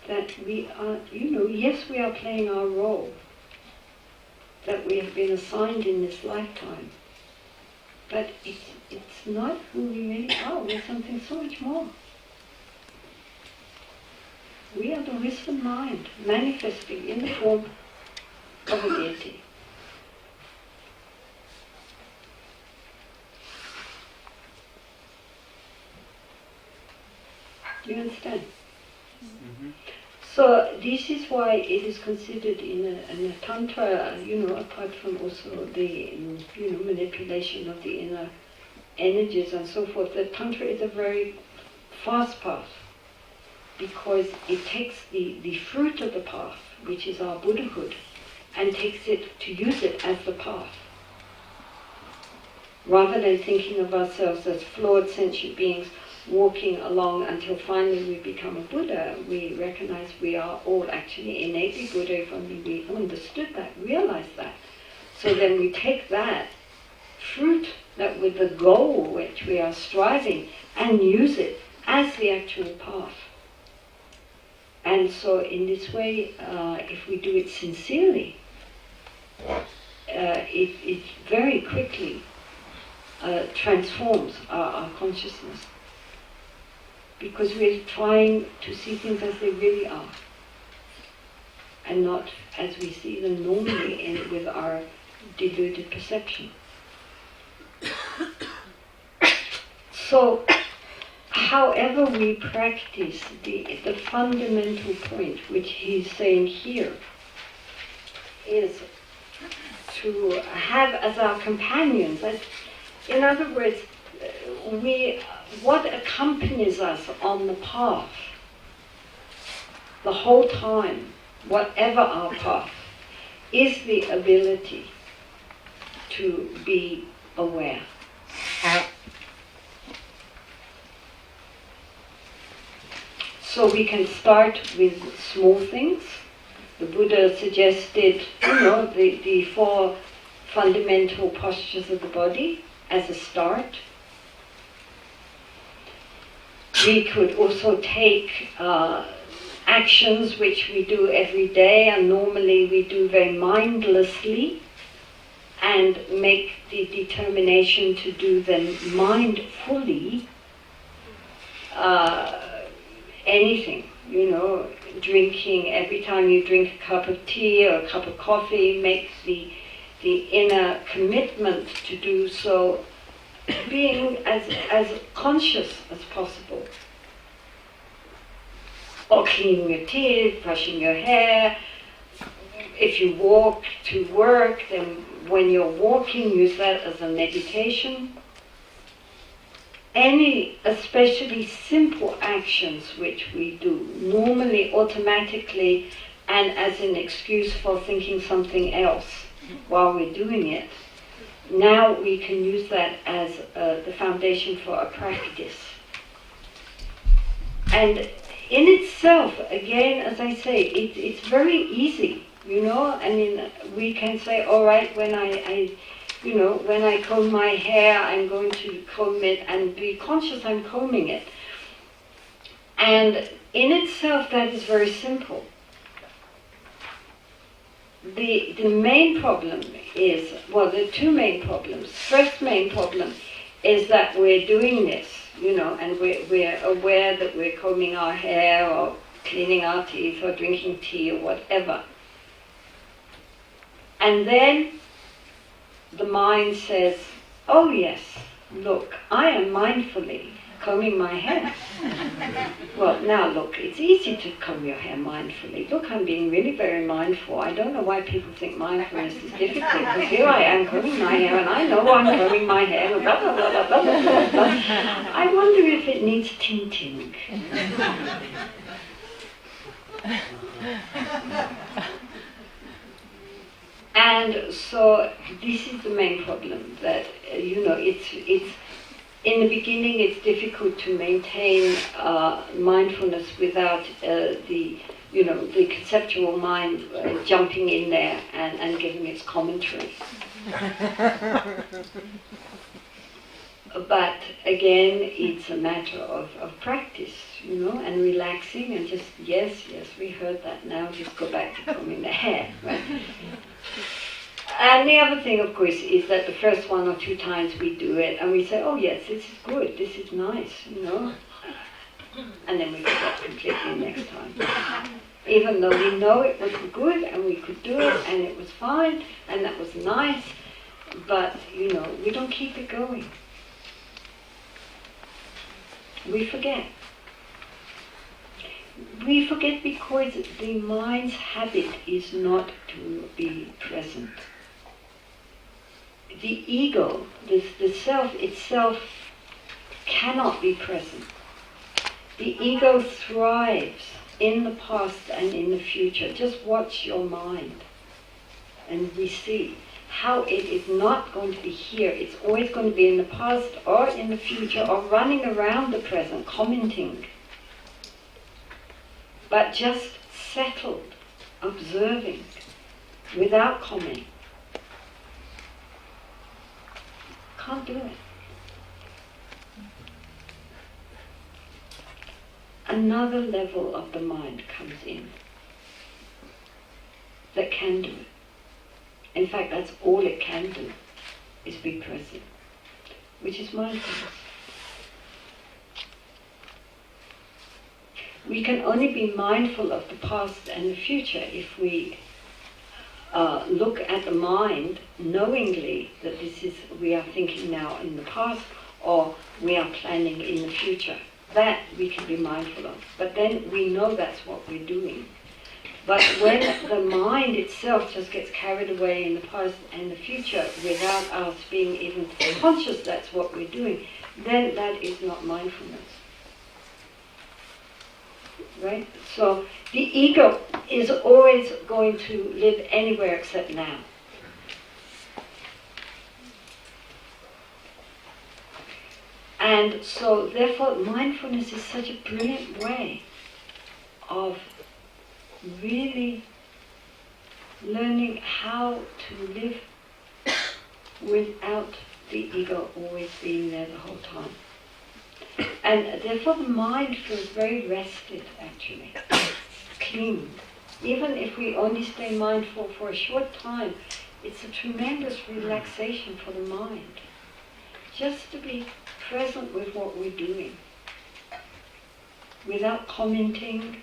that we are, yes, we are playing our role that we have been assigned in this lifetime, but it's not who we really are. We're something so much more. We are the wisdom mind manifesting in the form of a deity. Do you understand? Mm-hmm. So this is why it is considered in a tantra, apart from also the, manipulation of the inner energies and so forth, that tantra is a very fast path, because it takes the fruit of the path, which is our Buddhahood, and takes it to use it as the path. Rather than thinking of ourselves as flawed sentient beings walking along until finally we become a Buddha, we recognize we are all actually innately Buddha if only we understood that, realized that. So then we take that fruit, that with the goal which we are striving, and use it as the actual path. And so in this way, if we do it sincerely, it very quickly transforms our consciousness. Because we're trying to see things as they really are, and not as we see them normally with our deluded perception. So, however we practice, the fundamental point which he's saying here is to have as our companions, in other words, what accompanies us on the path the whole time, whatever our path, is the ability to be aware. So we can start with small things. The Buddha suggested, the 4 fundamental postures of the body as a start. We could also take actions which we do every day, and normally we do very mindlessly, and make the determination to do them mindfully. Anything, drinking, every time you drink a cup of tea or a cup of coffee, make the inner commitment to do so, being as conscious as possible. Or cleaning your teeth, brushing your hair. If you walk to work, then when you're walking, use that as a meditation. Any especially simple actions which we do, normally automatically and as an excuse for thinking something else while we're doing it, now we can use that as the foundation for a practice. And in itself, again, as I say, it's very easy, we can say, all right, when I comb my hair, I'm going to comb it and be conscious I'm combing it. And in itself, that is very simple. The main problem is, there are 2 main problems. First main problem is that we're doing this, and we're aware that we're combing our hair or cleaning our teeth or drinking tea or whatever. And then the mind says, oh yes, look, I am mindfully combing my hair. Well, now look, it's easy to comb your hair mindfully. Look, I'm being really very mindful. I don't know why people think mindfulness is difficult, because here I am combing my hair, and I know I'm combing my hair, blah, blah, blah, blah, blah, blah, blah. I wonder if it needs tinting. And so this is the main problem, that, it's in the beginning it's difficult to maintain mindfulness without the conceptual mind jumping in there and giving its commentary. But again, it's a matter of practice, and relaxing and just, yes, we heard that, now just go back to combing the hair, right? And the other thing, of course, is that the first 1 or 2 times we do it, and we say, oh yes, this is good, this is nice, and then we forget completely next time. Even though we know it was good, and we could do it, and it was fine, and that was nice, but, we don't keep it going. We forget. We forget because the mind's habit is not to be present. The ego, the self itself, cannot be present. The ego thrives in the past and in the future. Just watch your mind and we see how it is not going to be here. It's always going to be in the past or in the future or running around the present, commenting. But just settled, observing, without comment. Can't do it. Another level of the mind comes in that can do it. In fact, that's all it can do, is be present, which is mindfulness. We can only be mindful of the past and the future if we look at the mind knowingly that we are thinking now in the past or we are planning in the future. That we can be mindful of. But then we know that's what we're doing. But when the mind itself just gets carried away in the past and the future without us being even conscious that's what we're doing, then that is not mindfulness. Right? So the ego is always going to live anywhere except now. And so therefore mindfulness is such a brilliant way of really learning how to live without the ego always being there the whole time. And therefore the mind feels very rested, actually, clean. Even if we only stay mindful for a short time, it's a tremendous relaxation for the mind. Just to be present with what we're doing, without commenting,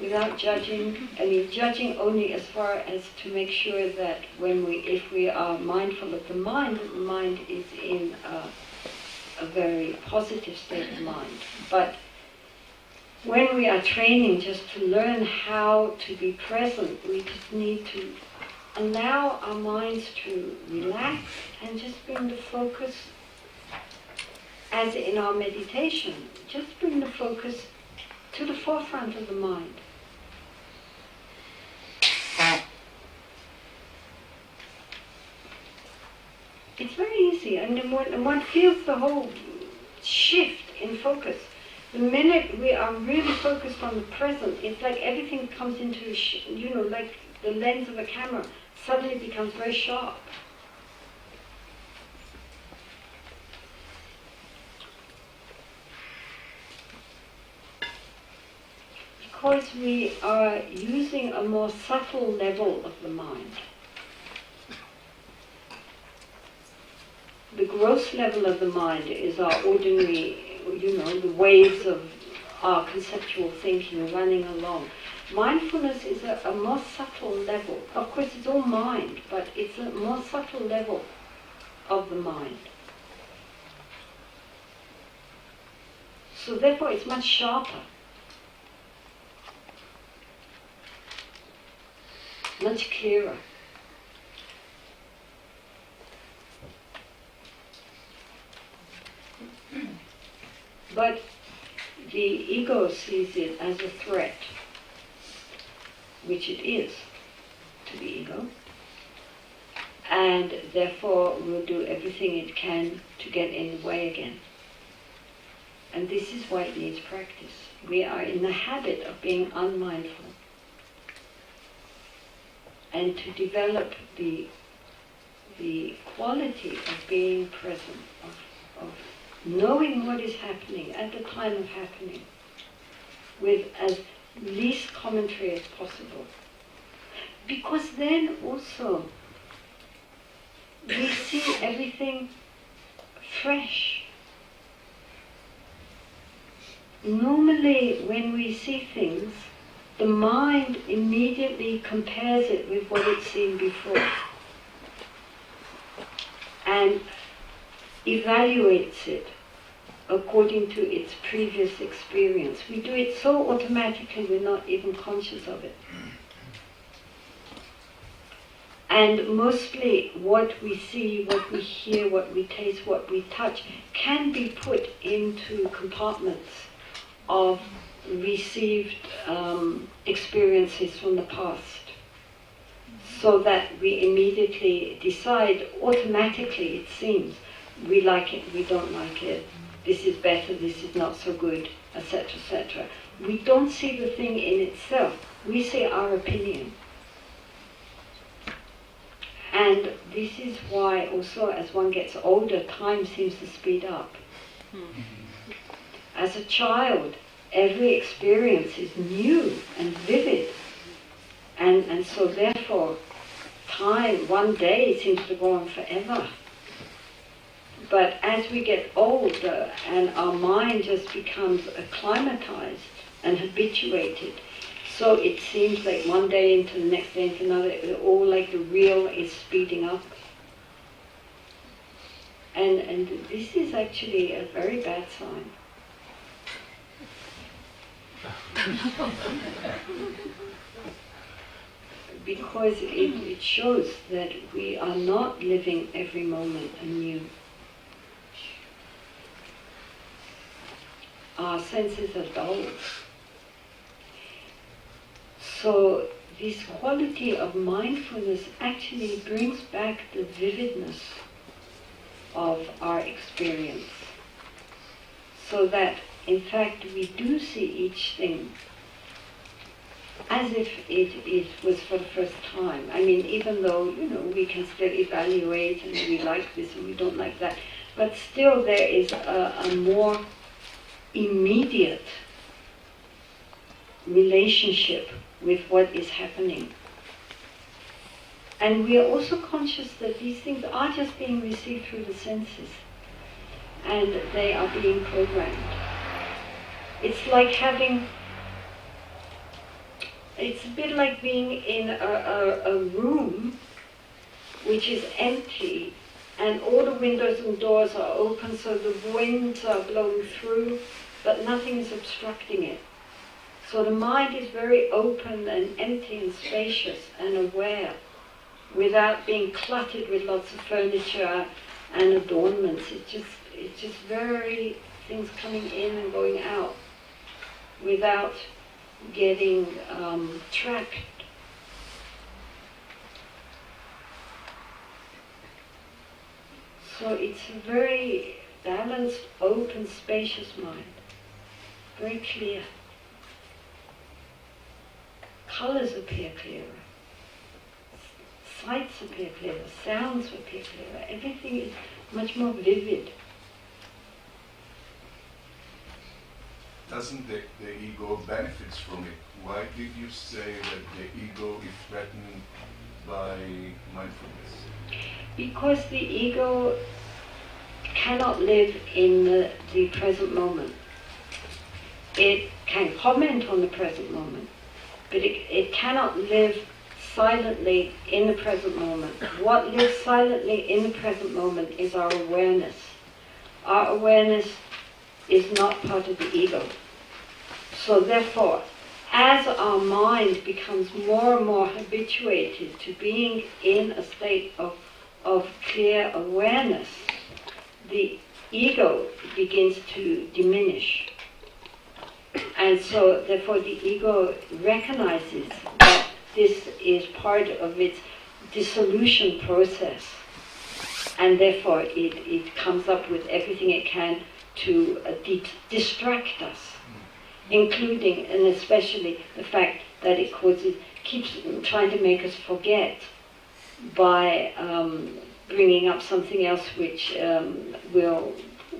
without judging. I mean, judging only as far as to make sure that if we are mindful of the mind is in a very positive state of mind. But when we are training just to learn how to be present, we just need to allow our minds to relax and just bring the focus, as in our meditation, just bring the focus to the forefront of the mind. It's very easy, and one feels the whole shift in focus. The minute we are really focused on the present, it's like everything comes into, like the lens of a camera suddenly becomes very sharp. Because we are using a more subtle level of the mind. The gross level of the mind is our ordinary, the waves of our conceptual thinking running along. Mindfulness is a more subtle level. Of course, it's all mind, but it's a more subtle level of the mind. So therefore it's much sharper, much clearer. But the ego sees it as a threat, which it is to the ego, and therefore will do everything it can to get in the way again. And this is why it needs practice. We are in the habit of being unmindful. And to develop the quality of being present, of knowing what is happening at the time of happening, with as least commentary as possible. Because then also we see everything fresh. Normally when we see things, the mind immediately compares it with what it's seen before and evaluates it according to its previous experience. We do it so automatically we're not even conscious of it. And mostly what we see, what we hear, what we taste, what we touch can be put into compartments of received experiences from the past, so that we immediately decide, automatically it seems, we like it, we don't like it, this is better, this is not so good, etc., etc. We don't see the thing in itself, we see our opinion. And this is why also as one gets older, time seems to speed up. As a child, every experience is new and vivid, and so therefore time, one day seems to go on forever. But as we get older and our mind just becomes acclimatized and habituated, so it seems like one day into the next day into another, all like the reel is speeding up. And this is actually a very bad sign. Because it shows that we are not living every moment anew. Our senses are dull. So this quality of mindfulness actually brings back the vividness of our experience, so that in fact we do see each thing as if it was for the first time. I mean, even though, we can still evaluate and we like this and we don't like that, but still there is a more immediate relationship with what is happening. And we are also conscious that these things are just being received through the senses, and they are being programmed. It's like it's a bit like being in a room which is empty, and all the windows and doors are open, so the winds are blowing through, but nothing is obstructing it. So the mind is very open and empty and spacious and aware, without being cluttered with lots of furniture and adornments. It's just very things coming in and going out, without getting trapped. So it's a very balanced, open, spacious mind, very clear. Colors appear clearer, sights appear clearer, sounds appear clearer, everything is much more vivid. Doesn't the ego benefits from it? Why did you say that the ego is threatened by mindfulness? Because the ego cannot live in the present moment. It can comment on the present moment, but it cannot live silently in the present moment. What lives silently in the present moment is our awareness. Our awareness is not part of the ego. So therefore, as our mind becomes more and more habituated to being in a state of clear awareness, the ego begins to diminish. And so therefore the ego recognizes that this is part of its dissolution process, and therefore it comes up with everything it can to distract us, including and especially the fact that it keeps trying to make us forget by bringing up something else which will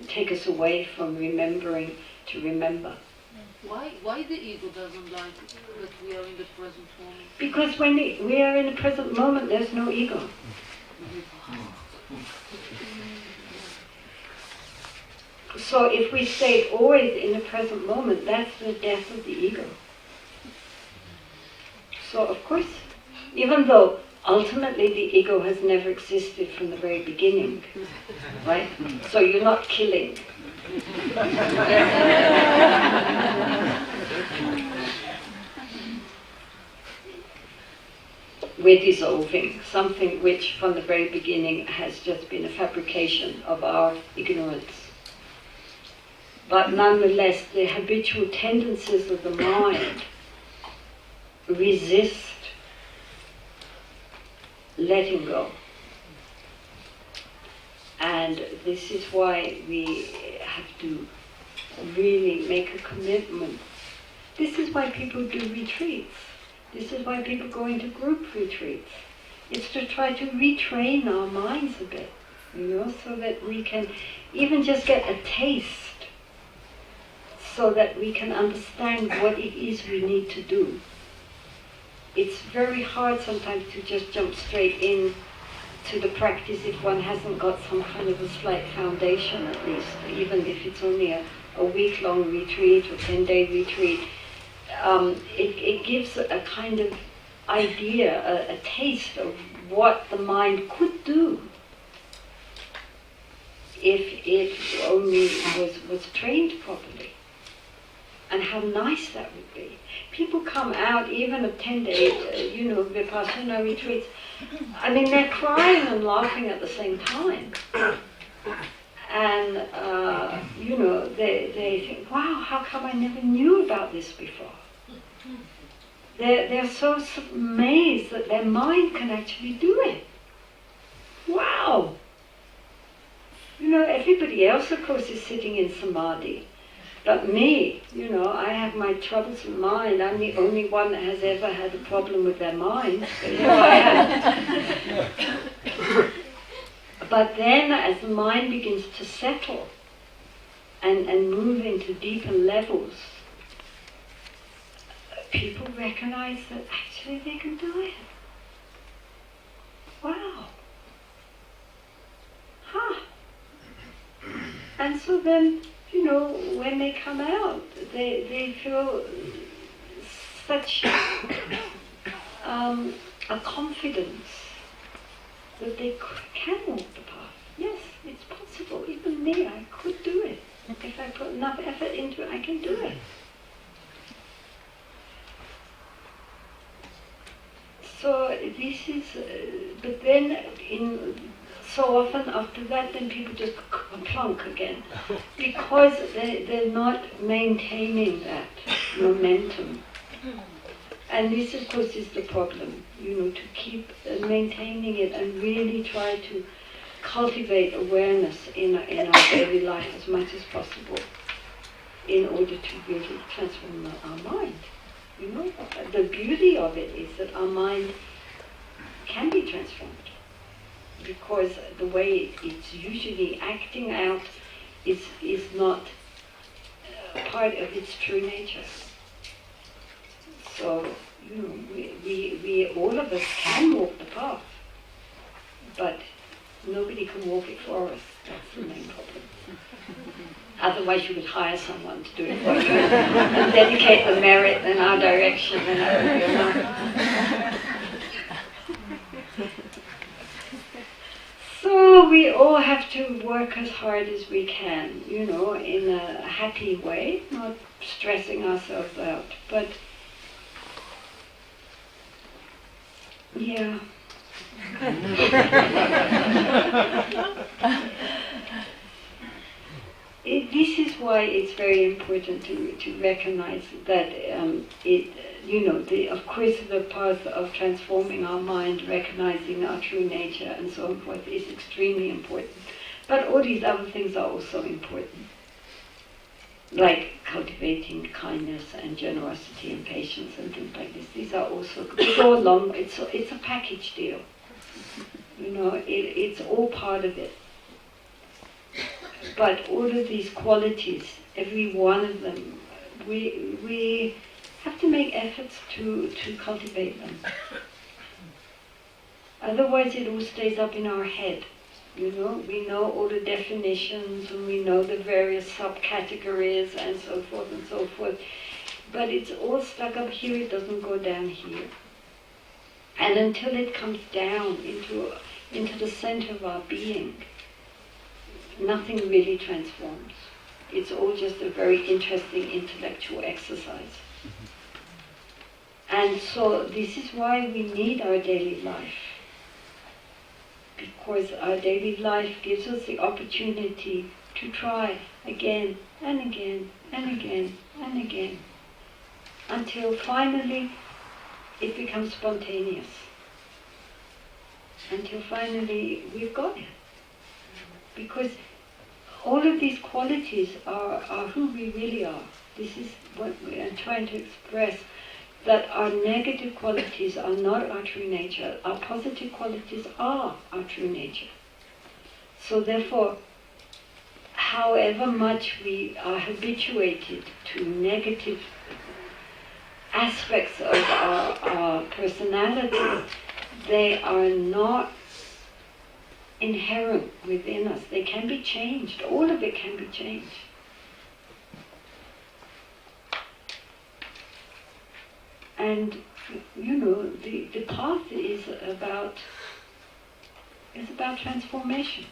take us away from remembering to remember. Why the ego doesn't like that we are in the present moment? Because when we are in the present moment, there's no ego. So if we stay always in the present moment, that's the death of the ego. So of course, even though ultimately the ego has never existed from the very beginning, right? So you're not killing. We're dissolving something which from the very beginning has just been a fabrication of our ignorance. But nonetheless, the habitual tendencies of the mind resist letting go. And this is why we have to really make a commitment. This is why people do retreats. This is why people go into group retreats. It's to try to retrain our minds a bit, so that we can even just get a taste, so that we can understand what it is we need to do. It's very hard sometimes to just jump straight in to the practice if one hasn't got some kind of a slight foundation at least, even if it's only a week-long retreat or 10-day retreat. It gives a kind of idea, a taste of what the mind could do if it only was trained properly. And how nice that would be. People come out, even of 10-day, Vipassana retreats. I mean, they're crying and laughing at the same time. And, they think, wow, how come I never knew about this before? They're so amazed that their mind can actually do it. Wow! Everybody else, of course, is sitting in samadhi. But me, I have my troublesome mind. I'm the only one that has ever had a problem with their mind. But here I am. But then, as the mind begins to settle and move into deeper levels, people recognize that actually they can do it. Wow. Huh. And so then, when they come out, they feel such a confidence that they can walk the path. Yes, it's possible. Even me, I could do it. If I put enough effort into it, I can do it. So this is, but then so often after that, then people just plunk again, because they're not maintaining that momentum. And this, of course, is the problem, to keep maintaining it and really try to cultivate awareness in our daily life as much as possible in order to really transform our mind. The beauty of it is that our mind can be transformed, because the way it's usually acting out is not part of its true nature. So, we all of us can walk the path, but nobody can walk it for us. That's the main problem. Otherwise you would hire someone to do it for you and dedicate the merit in our direction, and that would be enough. So we all have to work as hard as we can, you know, in a happy way, not stressing ourselves out. But, yeah. This is why it's very important to recognize that of course the path of transforming our mind, recognizing our true nature and so forth is extremely important. But all these other things are also important, like cultivating kindness and generosity and patience and things like this. These are also, they go along, it's a package deal. You know, it's all part of it. But all of these qualities, every one of them, we have to make efforts to cultivate them. Otherwise it all stays up in our head. You know, we know all the definitions and we know the various subcategories and so forth. But it's all stuck up here, it doesn't go down here. And until it comes down into the center of our being, nothing really transforms. It's all just a very interesting intellectual exercise. And so this is why we need our daily life. Because our daily life gives us the opportunity to try again and again and again and again, until finally it becomes spontaneous. Until finally we've got it. Because all of these qualities are who we really are. This is what we are trying to express, that our negative qualities are not our true nature. Our positive qualities are our true nature. So therefore, however much we are habituated to negative aspects of our personality, they are not inherent within us. They can be changed. All of it can be changed. And you know, the path is about transformation.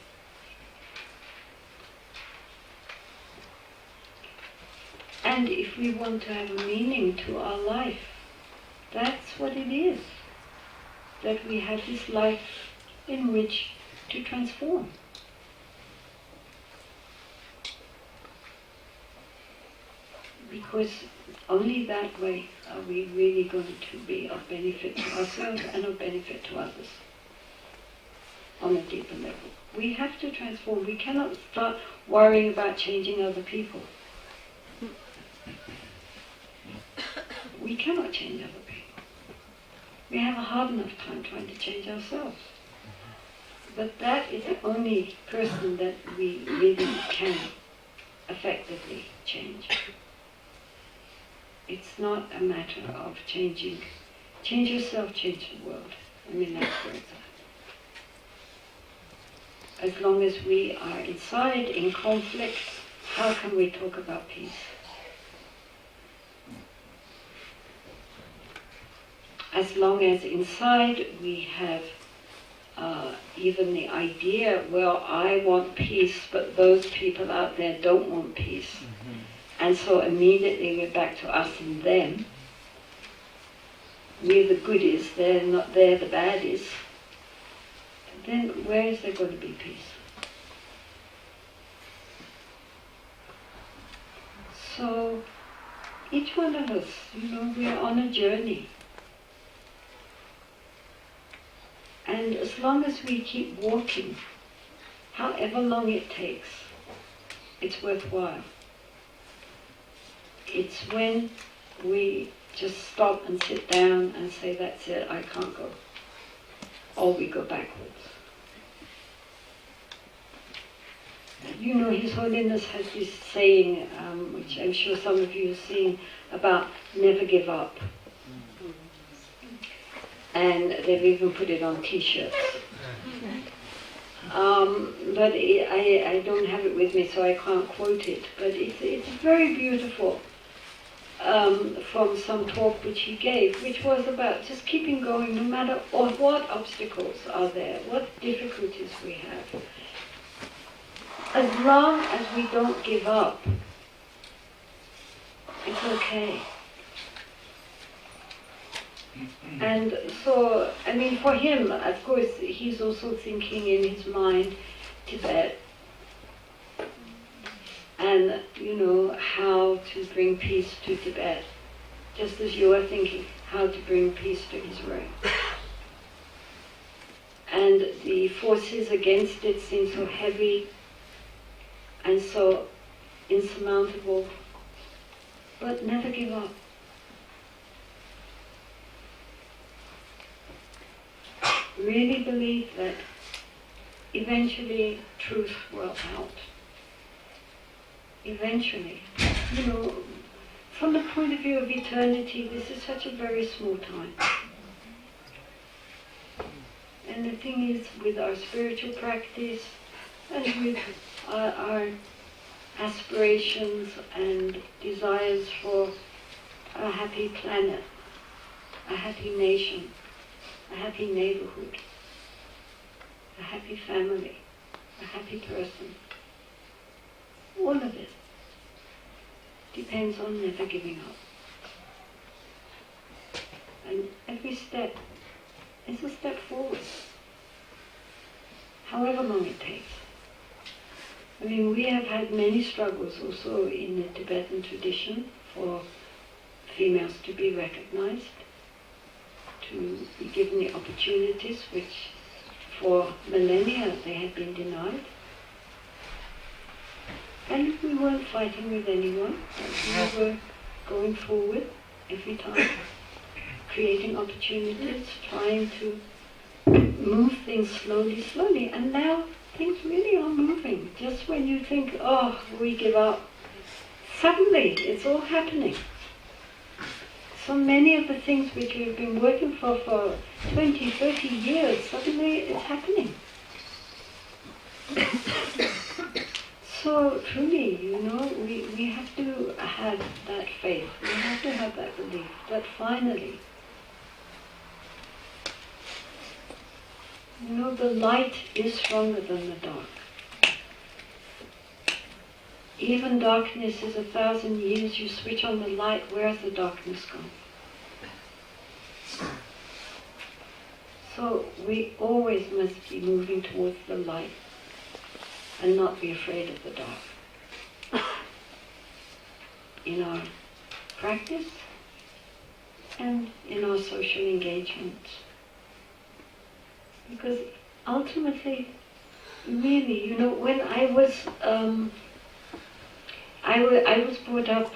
And if we want to have a meaning to our life, that's what it is. That we have this life in which to transform. Because only that way are we really going to be of benefit to ourselves and of benefit to others on a deeper level. We have to transform. We cannot start worrying about changing other people. We cannot change other people. We have a hard enough time trying to change ourselves. But that is the only person that we really can effectively change. It's not a matter of changing. Change yourself, change the world. I mean, that's where it's at. As long as we are inside in conflict, how can we talk about peace? As long as inside we have even the idea, well, I want peace, but those people out there don't want peace. And so immediately we're back to us and them. We're the goodies, they're the baddies. Then where is there going to be peace? So each one of us, we're on a journey. And as long as we keep walking, however long it takes, it's worthwhile. It's when we just stop and sit down and say, that's it, I can't go. Or we go backwards. His Holiness has this saying, which I'm sure some of you have seen, about never give up. And they've even put it on T-shirts. But I don't have it with me, so I can't quote it. But it's very beautiful from some talk which he gave, which was about just keeping going no matter what obstacles are there, what difficulties we have. as long as we don't give up, it's okay. And so, I mean, for him, of course, he's also thinking in his mind Tibet, and, how to bring peace to Tibet, just as you are thinking how to bring peace to Israel. And the forces against it seem so heavy and so insurmountable, but never give up. Really believe that eventually truth will out. Eventually. From the point of view of eternity, this is such a very small time. And the thing is, with our spiritual practice and with our aspirations and desires for a happy planet, a happy nation, a happy neighborhood, a happy family, a happy person, all of it depends on never giving up. And every step is a step forward, however long it takes. I mean, we have had many struggles also in the Tibetan tradition for females to be recognized, to be given the opportunities which for millennia they had been denied. And we weren't fighting with anyone, we were going forward every time, creating opportunities, trying to move things slowly, and now things really are moving. Just when you think, oh, we give up, suddenly it's all happening. So many of the things which we've been working for 20, 30 years, suddenly it's happening. So truly, we have to have that faith, we have to have that belief that finally, the light is stronger than the dark. Even darkness is 1,000 years, you switch on the light, where's the darkness gone? So we always must be moving towards the light and not be afraid of the dark. In our practice and in our social engagements. Because ultimately, really, when I was brought up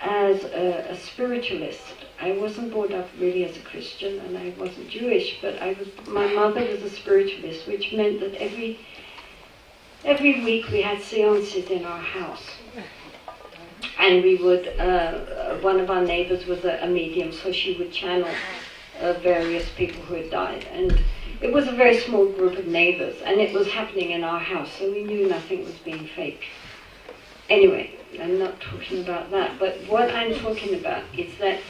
as a spiritualist. I wasn't brought up really as a Christian, and I wasn't Jewish, but my mother was a spiritualist, which meant that every week we had seances in our house. And we would, one of our neighbors was a medium, so she would channel various people who had died. And it was a very small group of neighbors, and it was happening in our house, so we knew nothing was being fake. Anyway, I'm not talking about that, but what I'm talking about is that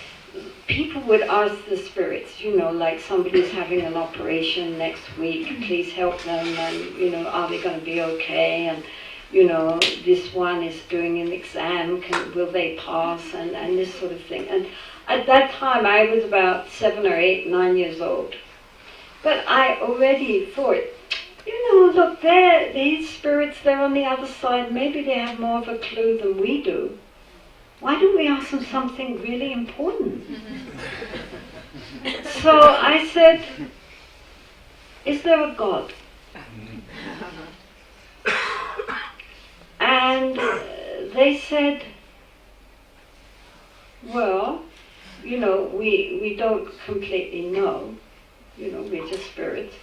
people would ask the spirits, like somebody's having an operation next week, please help them, and, are they going to be okay, and, this one is doing an exam, will they pass, and this sort of thing. And at that time, I was about 7 or 8, 9 years old. But I already thought, look, these spirits, they're on the other side, maybe they have more of a clue than we do. Why don't we ask them something really important? So I said, is there a God? And they said, well, we don't completely know. We're just spirits.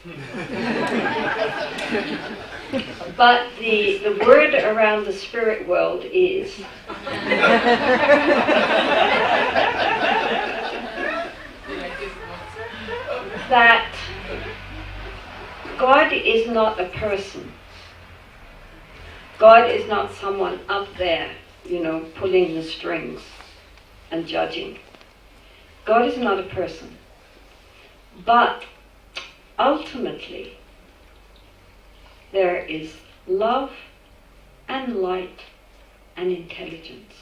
But the word around the spirit world is that God is not a person. God is not someone up there, pulling the strings and judging. God is not a person. But ultimately, there is love and light and intelligence.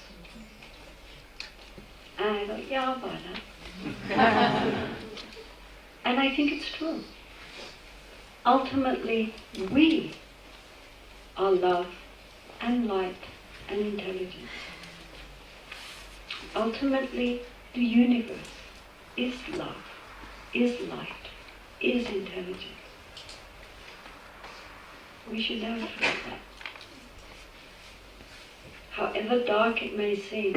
And I thought, yeah, Bala. And I think it's true. Ultimately, we are love and light and intelligence. Ultimately, the universe is love, is light, is intelligence. We should never forget that. However dark it may seem,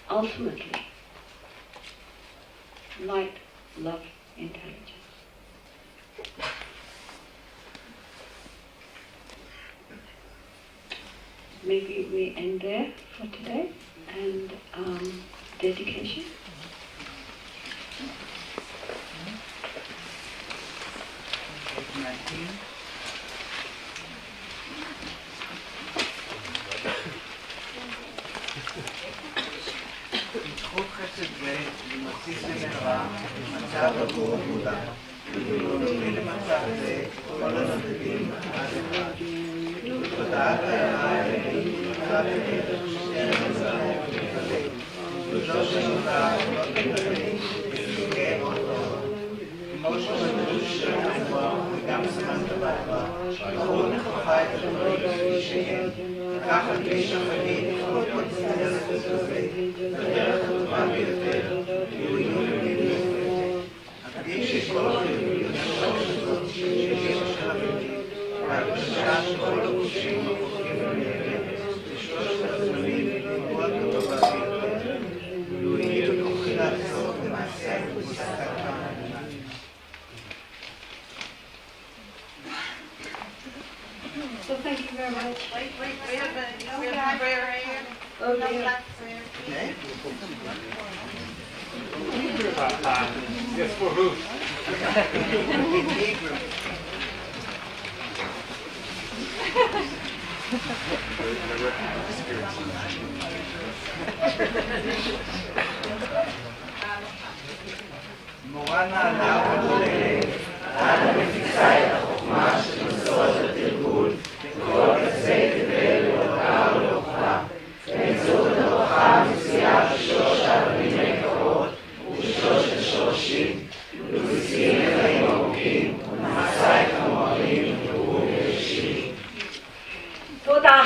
ultimately, light, love, intelligence. Maybe we end there for today, and dedication. זכות חסד זה למציץ למראה, מצב עבור מודע. ולהוביל למצב זה כל הנודדים עד אחד. תודעת האלוהים, מצב בדרך שתרם לזרם ולפלג. לא שנודע, לא תפלג, וסוגר אותו. כמו שמדוש של עצמו וגם זמן דבר. ברור נכוחה את הדברים כפי שהם. כך על פי שחדים, כל פוצנרת הזה. בדרך הטובה ביותר, יהיו ביותר. הקדיש את כל חיוביות הזאת שיש שלבים, והקדשה של כל הגושים החוקים ביותר, לשלושת הזמנים ולגוע הטובה ביותר, יהיו בכוחי לעשות למעשה ולסתכם. So thank you very much. Wait a minute. We have prayer here. Oh, No dear. black prayer. Okay? Yes, for who? מורה נעלה ובוללת, אנו מפיצה את החוכמה של מסורת התרגול, וכל קצה תבל לאורכה ולאורכה, באמצעות הברכה המציאה בשלוש האבנים היקרות ובשלושת השורשים, ומציעים לחיים ארוכים, ומצא את המוערים וברור וראשי. תודה.